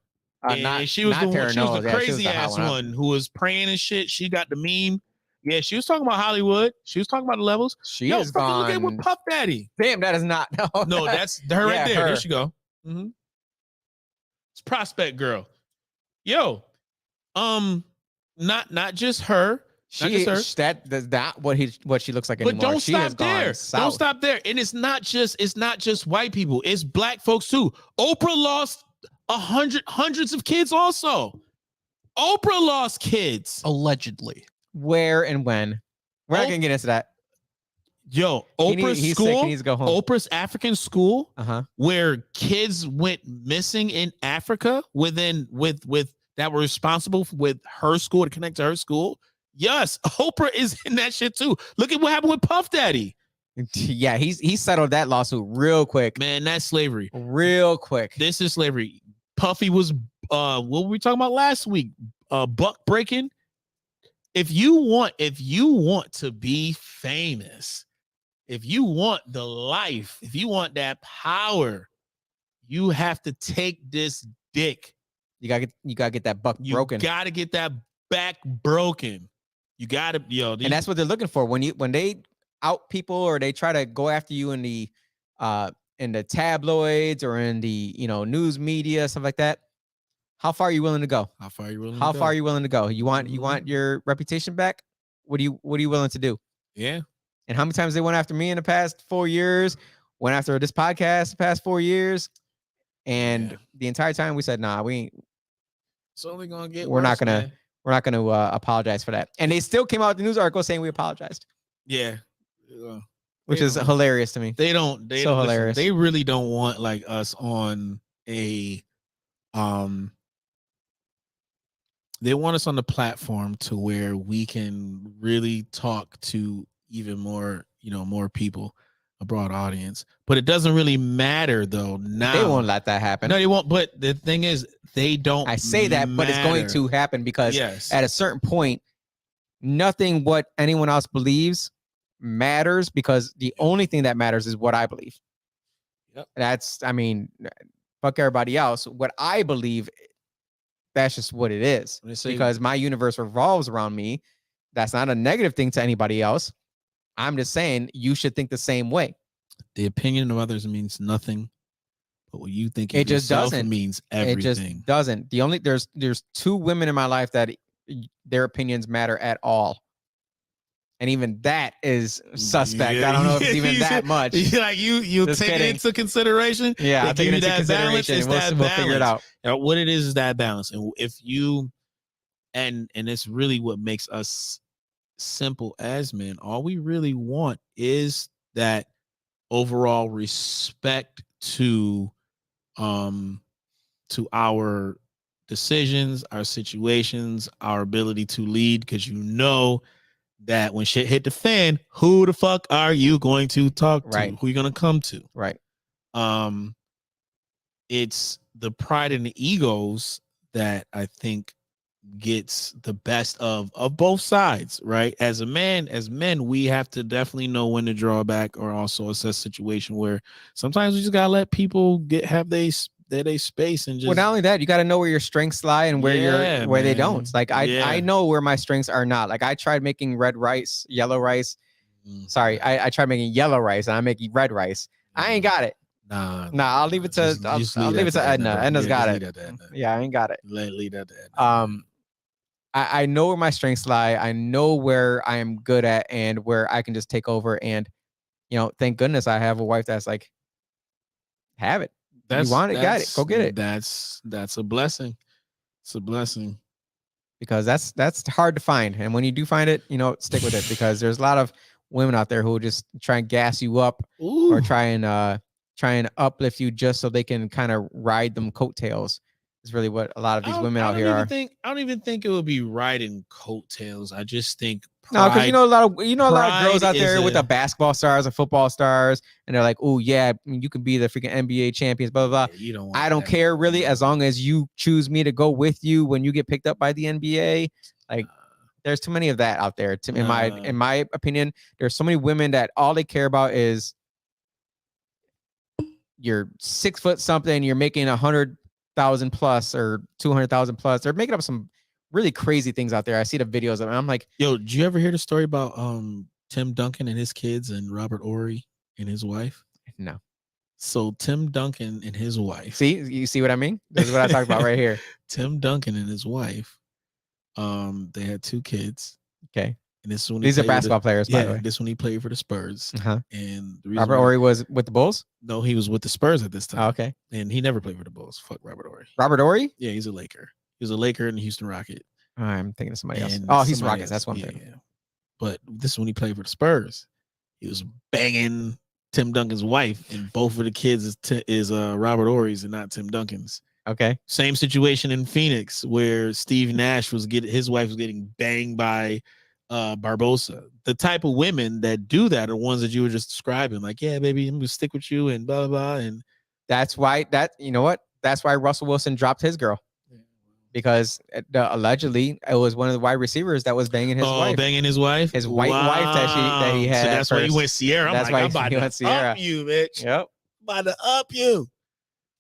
She was the crazy ass one who was praying and shit. She got the meme. Yeah, she was talking about Hollywood. She was talking about the levels. She is gone. Look at with Puff Daddy. Damn, that is not. No, that's her right there. There she go. It's Prospect girl. Yo, not just her. That's not what she looks like anymore. But don't stop there. Don't stop there. And it's not just white people. It's black folks too. Oprah lost hundreds of kids also. Oprah lost kids. Allegedly. Where and when? We're not gonna get into that. Yo, Oprah's he's school. Sick, he needs to go home. Oprah's African school, where kids went missing in Africa with that were responsible with her school to connect to her school. Yes, Oprah is in that shit too. Look at what happened with Puff Daddy. Yeah, he settled that lawsuit real quick. Man, that's slavery. Real quick. This is slavery. Puffy was what were we talking about last week? Buck breaking. If you want to be famous, if you want the life, if you want that power, you have to take this dick. You gotta get that buck broken. You gotta get that back broken. You gotta, and that's what they're looking for when they out people or they try to go after you in the tabloids or in the news media, stuff like that. How far are you willing to go? How far are you willing to go? You want your reputation back? What are you willing to do? Yeah. And how many times they went after me in the past 4 years? Went after this podcast the past 4 years, And the entire time we said, nah, we ain't. It's only gonna get We're worse, not gonna. man. We're not gonna apologize for that. And they still came out with the news article saying we apologized. Yeah. Which is hilarious to me. They don't. So listen, hilarious. they really don't want like us on a They want us on the platform to where we can really talk to even more, more people, a broad audience. But it doesn't really matter though. Now They won't let that happen. No, they won't. But the thing is, they don't. I say that, but it's going to happen because at a certain point, nothing what anyone else believes matters, because the only thing that matters is what I believe. Yep. That's, fuck everybody else. What I believe, that's just what it is. Because my universe revolves around me. That's not a negative thing to anybody else. I'm just saying you should think the same way. The opinion of others means nothing, but what you think it just doesn't means everything. It just doesn't. The only there's 2 women in my life that their opinions matter at all. And even that is suspect. I don't know if it's even that much. Like you take it into consideration. Yeah, I'll take it into consideration. We'll figure it out. What it is that balance. And if you, and it's really what makes us simple as men. All we really want is that overall respect to our decisions, our situations, our ability to lead, because that when shit hit the fan, who the fuck are you going to talk to? Right. Who are you going to come to? Right. It's the pride and the egos that I think gets the best of both sides, right? As men, we have to definitely know when to draw back, or also assess situation where sometimes we just gotta let people have their space and just. Well, not only that, you got to know where your strengths lie and where they don't. Like I know where my strengths are not. Like I tried making yellow rice. Sorry, I tried making yellow rice and I'm making red rice. I ain't got it. Nah. I'll leave it to I'll leave it to Edna. Edna's got it. Yeah, I ain't got it. Leave that to Edna. I know where my strengths lie. I know where I am good at and where I can just take over. And thank goodness I have a wife that's like, have it. You want it, got it. Go get it. That's a blessing. It's a blessing. Because that's hard to find. And when you do find it, stick with it, because there's a lot of women out there who just try and gas you up. Ooh. Or try and uplift you just so they can kind of ride them coattails. Is really what a lot of these women out here are. I don't even think it would be riding coattails. I just think no, because a lot of girls out there with the basketball stars and football stars, and they're like, oh yeah, you can be the freaking NBA champions, blah blah blah. I don't care really, as long as you choose me to go with you when you get picked up by the NBA. Like, there's too many of that out there. In my opinion, there's so many women that all they care about is you're 6 foot something, you're making 100,000 plus or 200,000 plus. They're making up some really crazy things out there. I see the videos of them. I'm like, yo, did you ever hear the story about Tim Duncan and his kids and Robert Horry and his wife? No. So Tim Duncan and his wife. See, you see what I mean? This is what I talk about right here. Tim Duncan and his wife. They had 2 kids. Okay. And this one these are basketball players, by the way. This one he played for the Spurs. Uh-huh. And Robert Horry was with the Bulls? No, he was with the Spurs at this time. Oh, okay. And he never played for the Bulls. Fuck Robert Horry. Robert Horry? Yeah, he's a Laker. He was a Laker in the Houston Rocket. I'm thinking of somebody else. Oh, he's Rockets. That's one thing. Yeah. But this is when he played for the Spurs. He was banging Tim Duncan's wife, and both of the kids is Robert Horry's and not Tim Duncan's. Okay. Same situation in Phoenix where Steve Nash his wife was getting banged by Barbosa. The type of women that do that are ones that you were just describing. Like, yeah, baby, I'm gonna stick with you and blah blah blah. And that's why that's why Russell Wilson dropped his girl. Because allegedly it was one of the wide receivers that was banging his wife. Banging his wife? His white wife that he had. So that's why he went Sierra. That's why he went Sierra. Up you, bitch. Yep. I'm about to up you.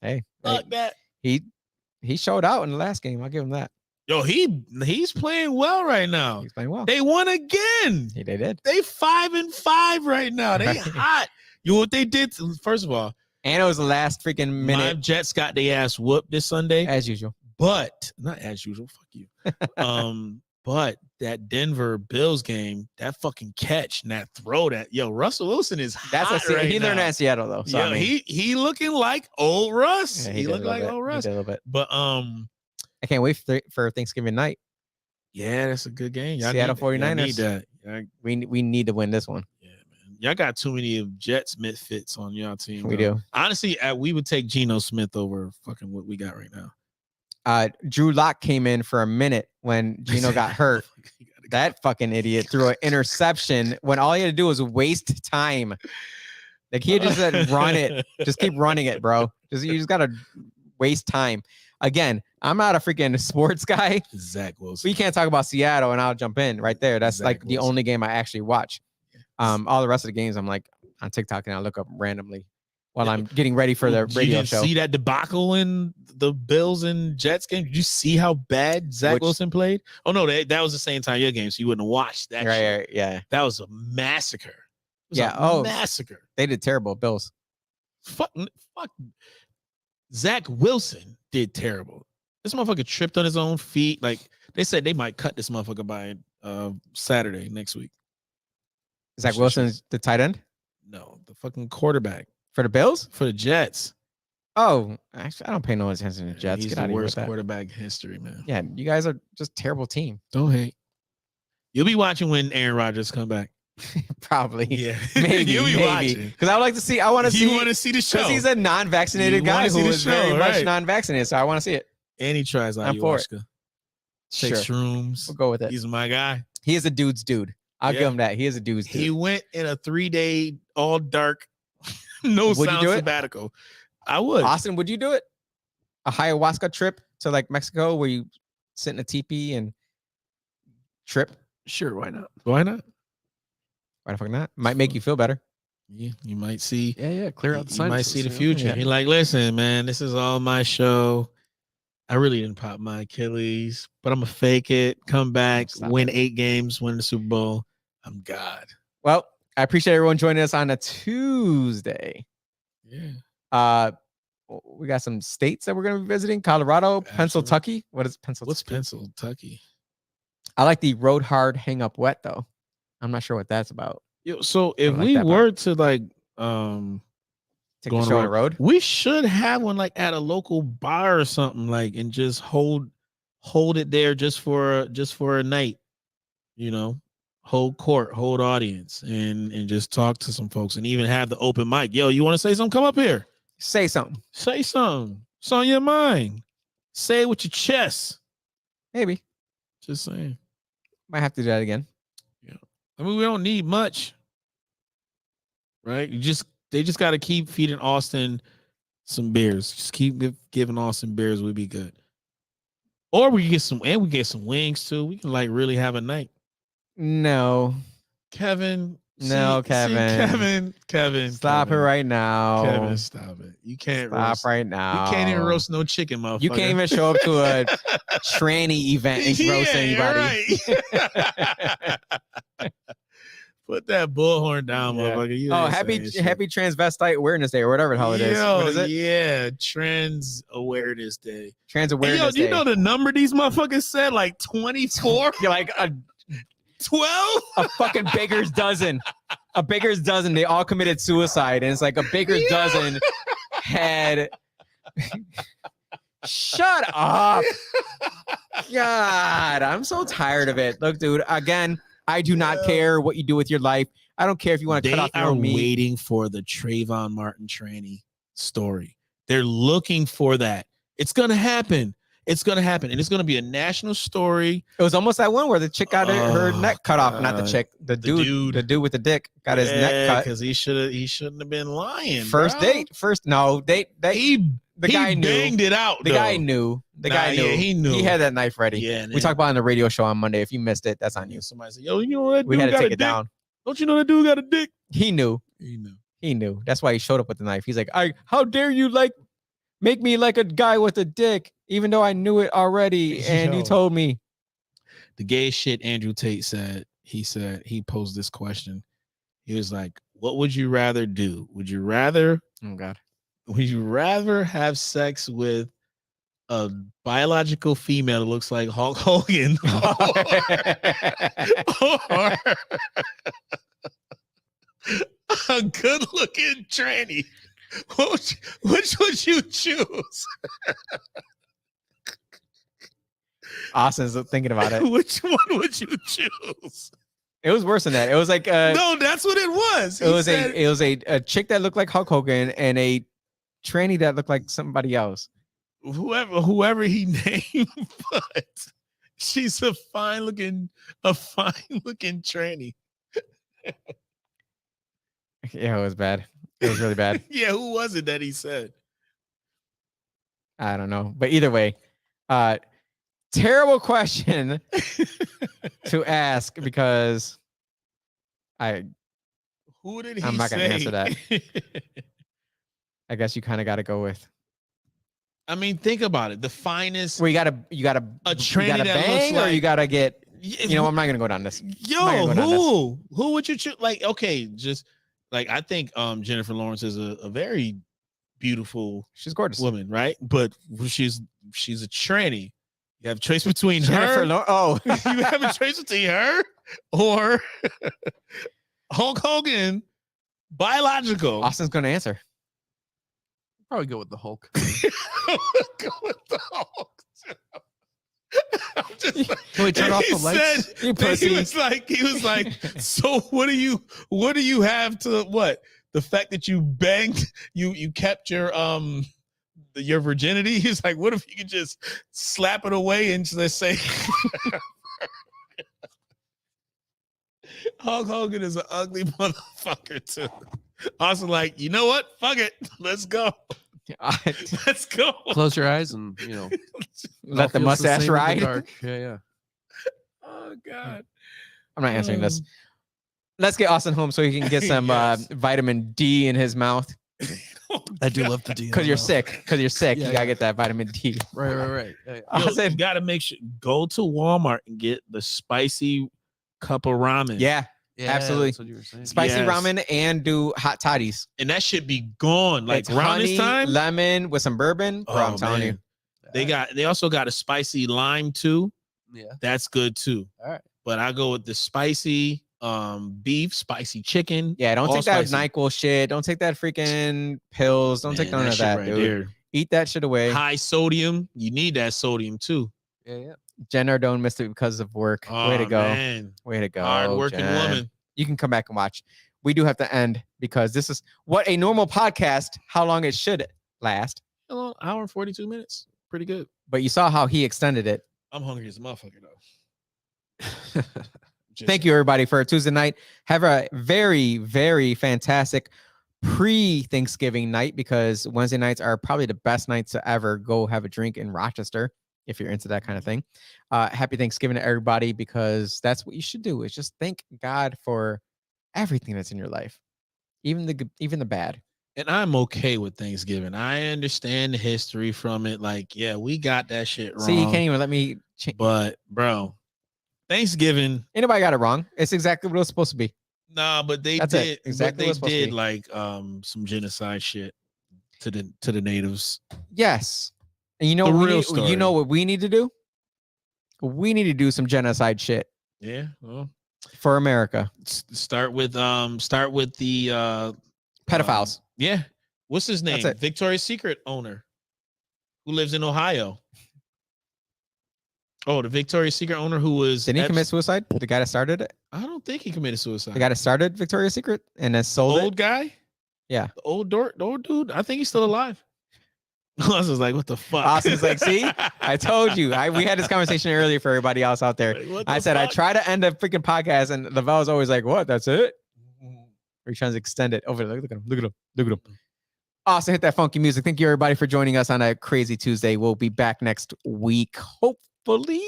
Hey. Fuck that. He showed out in the last game. I'll give him that. Yo, he's playing well right now. He's playing well. They won again. Yeah, they did. They 5-5 right now. They hot. You know what they did? First of all. And it was the last freaking minute. My Jets got their ass whooped this Sunday. As usual. But not as usual. Fuck you. But that Denver Bills game, that fucking catch and that throw, that Russell Wilson is That's hot a right he now. learned that in Seattle though. So Yo, I mean, he looking like old Russ. yeah, he looked like old Russ. He did a little bit. But I can't wait for Thanksgiving night. yeah, that's a good game. Y'all Seattle need, 49ers. y'all need that. We need to win this one. Yeah, man. Y'all got too many of Jets misfits on y'all team. We though. do. Honestly, we would take Geno Smith over fucking what we got right now. Drew Lock came in for a minute when Geno got hurt. That fucking idiot threw an interception when all he had to do was waste time. Like he had just said, run it. Just keep running it, bro. You just gotta waste time. Again, I'm not a freaking sports guy. Zach Wilson. We can't talk about Seattle and I'll jump in right there. That's Zach like the Wilson. only game I actually watch. All the rest of the games I'm like on TikTok and I look up randomly while I'm getting ready for the radio show. See that debacle in the Bills and Jets game? Did you see how bad Zach Wilson played? Oh no, that was the same time your game, so you wouldn't have watched that. Right, yeah. That was a massacre. It was a massacre. They did terrible, Bills. Fuck. Zach Wilson did terrible. This motherfucker tripped on his own feet. Like they said, they might cut this motherfucker by Saturday next week. Zach Wilson's the tight end? No, the fucking quarterback. For the Bills? For the Jets. Oh, actually, I don't pay no attention to the Jets. He's Get out the of here worst with that. quarterback in history, man. Yeah, you guys are just a terrible team. Don't hate. You'll be watching when Aaron Rodgers come back. Probably. Yeah. Maybe. You'll be watching. Because I would like to see. I want to see. You want to see the show. Because he's a non-vaccinated guy who is very much non-vaccinated. So I want to see it. And he tries I'm for it. Take shrooms. We'll go with it. He's my guy. He is a dude's dude. I'll give him that. He is a dude's dude. He went in a 3-day all dark, no sound sabbatical. I would. Austin, would you do it? A ayahuasca trip to like Mexico where you sit in a teepee and trip? Sure, why not? Why not? Why the fuck not? Might make you feel better. Yeah, you might see. Yeah, clear out the You might sinuses, see the future. Yeah. He like, listen, man, this is all my show. I really didn't pop my Achilles, but I'm gonna fake it, come back, win 8 games, win the Super Bowl. I'm God. Well, I appreciate everyone joining us on a Tuesday. Yeah. We got some states that we're gonna be visiting: Colorado, Pennsylvania. What is Pennsylvania? What's Pennsylvania? I like the road hard, hang up wet though. I'm not sure what that's about. Yo, so if like we that were to like Take go the show on the road, we should have one like at a local bar or something, like, and just hold it there just for a night, you know, hold court, hold audience, and just talk to some folks, and even have the open mic. Yo, you want to say something? Come up here. say something. Say something. It's on your mind. Say it with your chest. Maybe. Just saying. Might have to do that again. Yeah. I mean, we don't need much, right? They just got to keep feeding Austin some beers. Just keep giving Austin beers. We'd be good. Or we get some wings too. We can like really have a night. No. Kevin. Kevin. Stop it right now. Kevin, stop it. You can't stop right now. You can't even roast no chicken, motherfucker. You can't even show up to a tranny event and roast anybody. Right. Put that bullhorn down, motherfucker. You happy Transvestite Awareness Day or whatever the hell it is. What is it? Yeah, Trans Awareness Day. Trans Awareness Day. You know the number these motherfuckers said? Like 24? You're like a 12? A fucking baker's dozen. A baker's dozen. They all committed suicide. And it's like a baker's dozen had... Shut up. God, I'm so tired of it. Look, dude, again, I do not care what you do with your life. I don't care if you want to cut off your own meat. They are waiting for the Trayvon Martin tranny story. They're looking for that. It's going to happen. It's going to happen. And it's going to be a national story. It was almost that one where the chick got her neck cut off. Not the chick. The dude with the dick got his neck cut. Because he shouldn't have been lying. First date. The guy knew. Banged it out. The guy knew. The guy knew. Yeah, he knew. He had that knife ready. Yeah, we talked about it on the radio show on Monday. If you missed it, that's on you. Somebody said, "Yo, you know that dude we had to got take a it dick? down. Don't you know that dude got a dick?" He knew. He knew. That's why he showed up with the knife. He's like, how dare you make me like a guy with a dick, even though I knew it already, and you told me." The gay shit Andrew Tate said. He posed this question. He was like, "What would you rather do? Would you rather? Oh God. Would you rather have sex with a biological female that looks like Hulk Hogan, or a good-looking tranny, which would you choose? Austin's thinking about it. Which one would you choose? It was worse than that. It was like no, that's what it was. It was a chick that looked like Hulk Hogan and a tranny that looked like somebody else. Whoever he named, but she's a fine looking tranny. Yeah, it was bad. It was really bad. Yeah, who was it that he said? I don't know. But either way, terrible question to ask because who did he I'm not say? gonna answer that. I guess you kind of got to go with. I mean, think about it. The finest. Well, you gotta a tranny that bang, looks like, or you gotta get. You know, I'm not gonna go down this. Yo, who would you choose? Like, okay, just like I think Jennifer Lawrence is a very beautiful, she's gorgeous woman, right? But she's a tranny. You have a choice between Jennifer her. You have a choice between her or Hulk Hogan, biological. Austin's gonna answer. Probably go with the Hulk. Go with the Hulk. Can we turn off the lights? He was like, so what do you have to what? The fact that you banged, you kept your virginity. He's like, what if you could just slap it away and let's say Hulk Hogan is an ugly motherfucker too. Also, like, you know what? Fuck it. Let's go. Let's go. Close your eyes and let the mustache ride. Yeah. Oh God. I'm not answering this. Let's get Austin home so he can get some vitamin D in his mouth. I do love the D. Because you're sick. Because you're sick. Yeah, you gotta get that vitamin D. Right. You gotta make sure go to Walmart and get the spicy cup of ramen. Yeah, absolutely. That's what you were saying. Spicy ramen and do hot toddies. And that should be gone. Like it's around honey, this time. lemon with some bourbon. Bro, I'm telling you. They also got a spicy lime too. Yeah. That's good too. All right. But I go with the spicy beef, spicy chicken. Yeah, don't take spicy. that NyQuil shit. Don't take that freaking pills. Don't take none of that, dude. There. Eat that shit away. High sodium. You need that sodium too. Yeah. Jen Ardone missed it because of work. Way to go. Man. Way to go. Hard working woman. You can come back and watch. We do have to end because this is what a normal podcast, how long it should last. An hour and 42 minutes. Pretty good. But you saw how he extended it. I'm hungry as a motherfucker though. Thank you, everybody, for a Tuesday night. Have a very, very fantastic pre-Thanksgiving night because Wednesday nights are probably the best nights to ever go have a drink in Rochester if you're into that kind of thing. Happy Thanksgiving to everybody because that's what you should do is just thank God for everything that's in your life, even the bad. And I'm okay with Thanksgiving. I understand the history from it. Like, yeah, we got that shit wrong. See, you can't even let me But, bro, Thanksgiving. Anybody got it wrong. It's exactly what it was supposed to be. Nah, but they That's did. exactly but they did like some genocide shit to the natives. Yes. And you know what we need to do? We need to do some genocide shit. Yeah. Well, for America. Start with the pedophiles. Yeah. What's his name? Victoria's Secret owner who lives in Ohio. Oh, the Victoria's Secret owner who was... Didn't he commit suicide? The guy that started it? I don't think he committed suicide. The guy that started Victoria's Secret and then sold it? Old guy? Yeah. The old dude? I think he's still alive. I was like, what the fuck? Austin's like, see? I told you. We had this conversation earlier for everybody else out there. Like, I said, fuck? I try to end a freaking podcast and Lavelle's always like, what? That's it? We're trying to extend it. Over there. Look at him. Austin, hit that funky music. Thank you, everybody, for joining us on a crazy Tuesday. We'll be back next week, hopefully.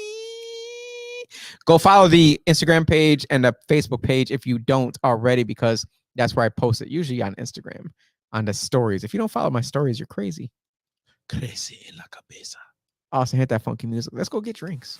Go follow the Instagram page and the Facebook page if you don't already, because that's where I post it, usually on Instagram, on the stories. If you don't follow my stories, you're crazy. Crazy en la cabeza. Austin, hit that funky music. Let's go get drinks.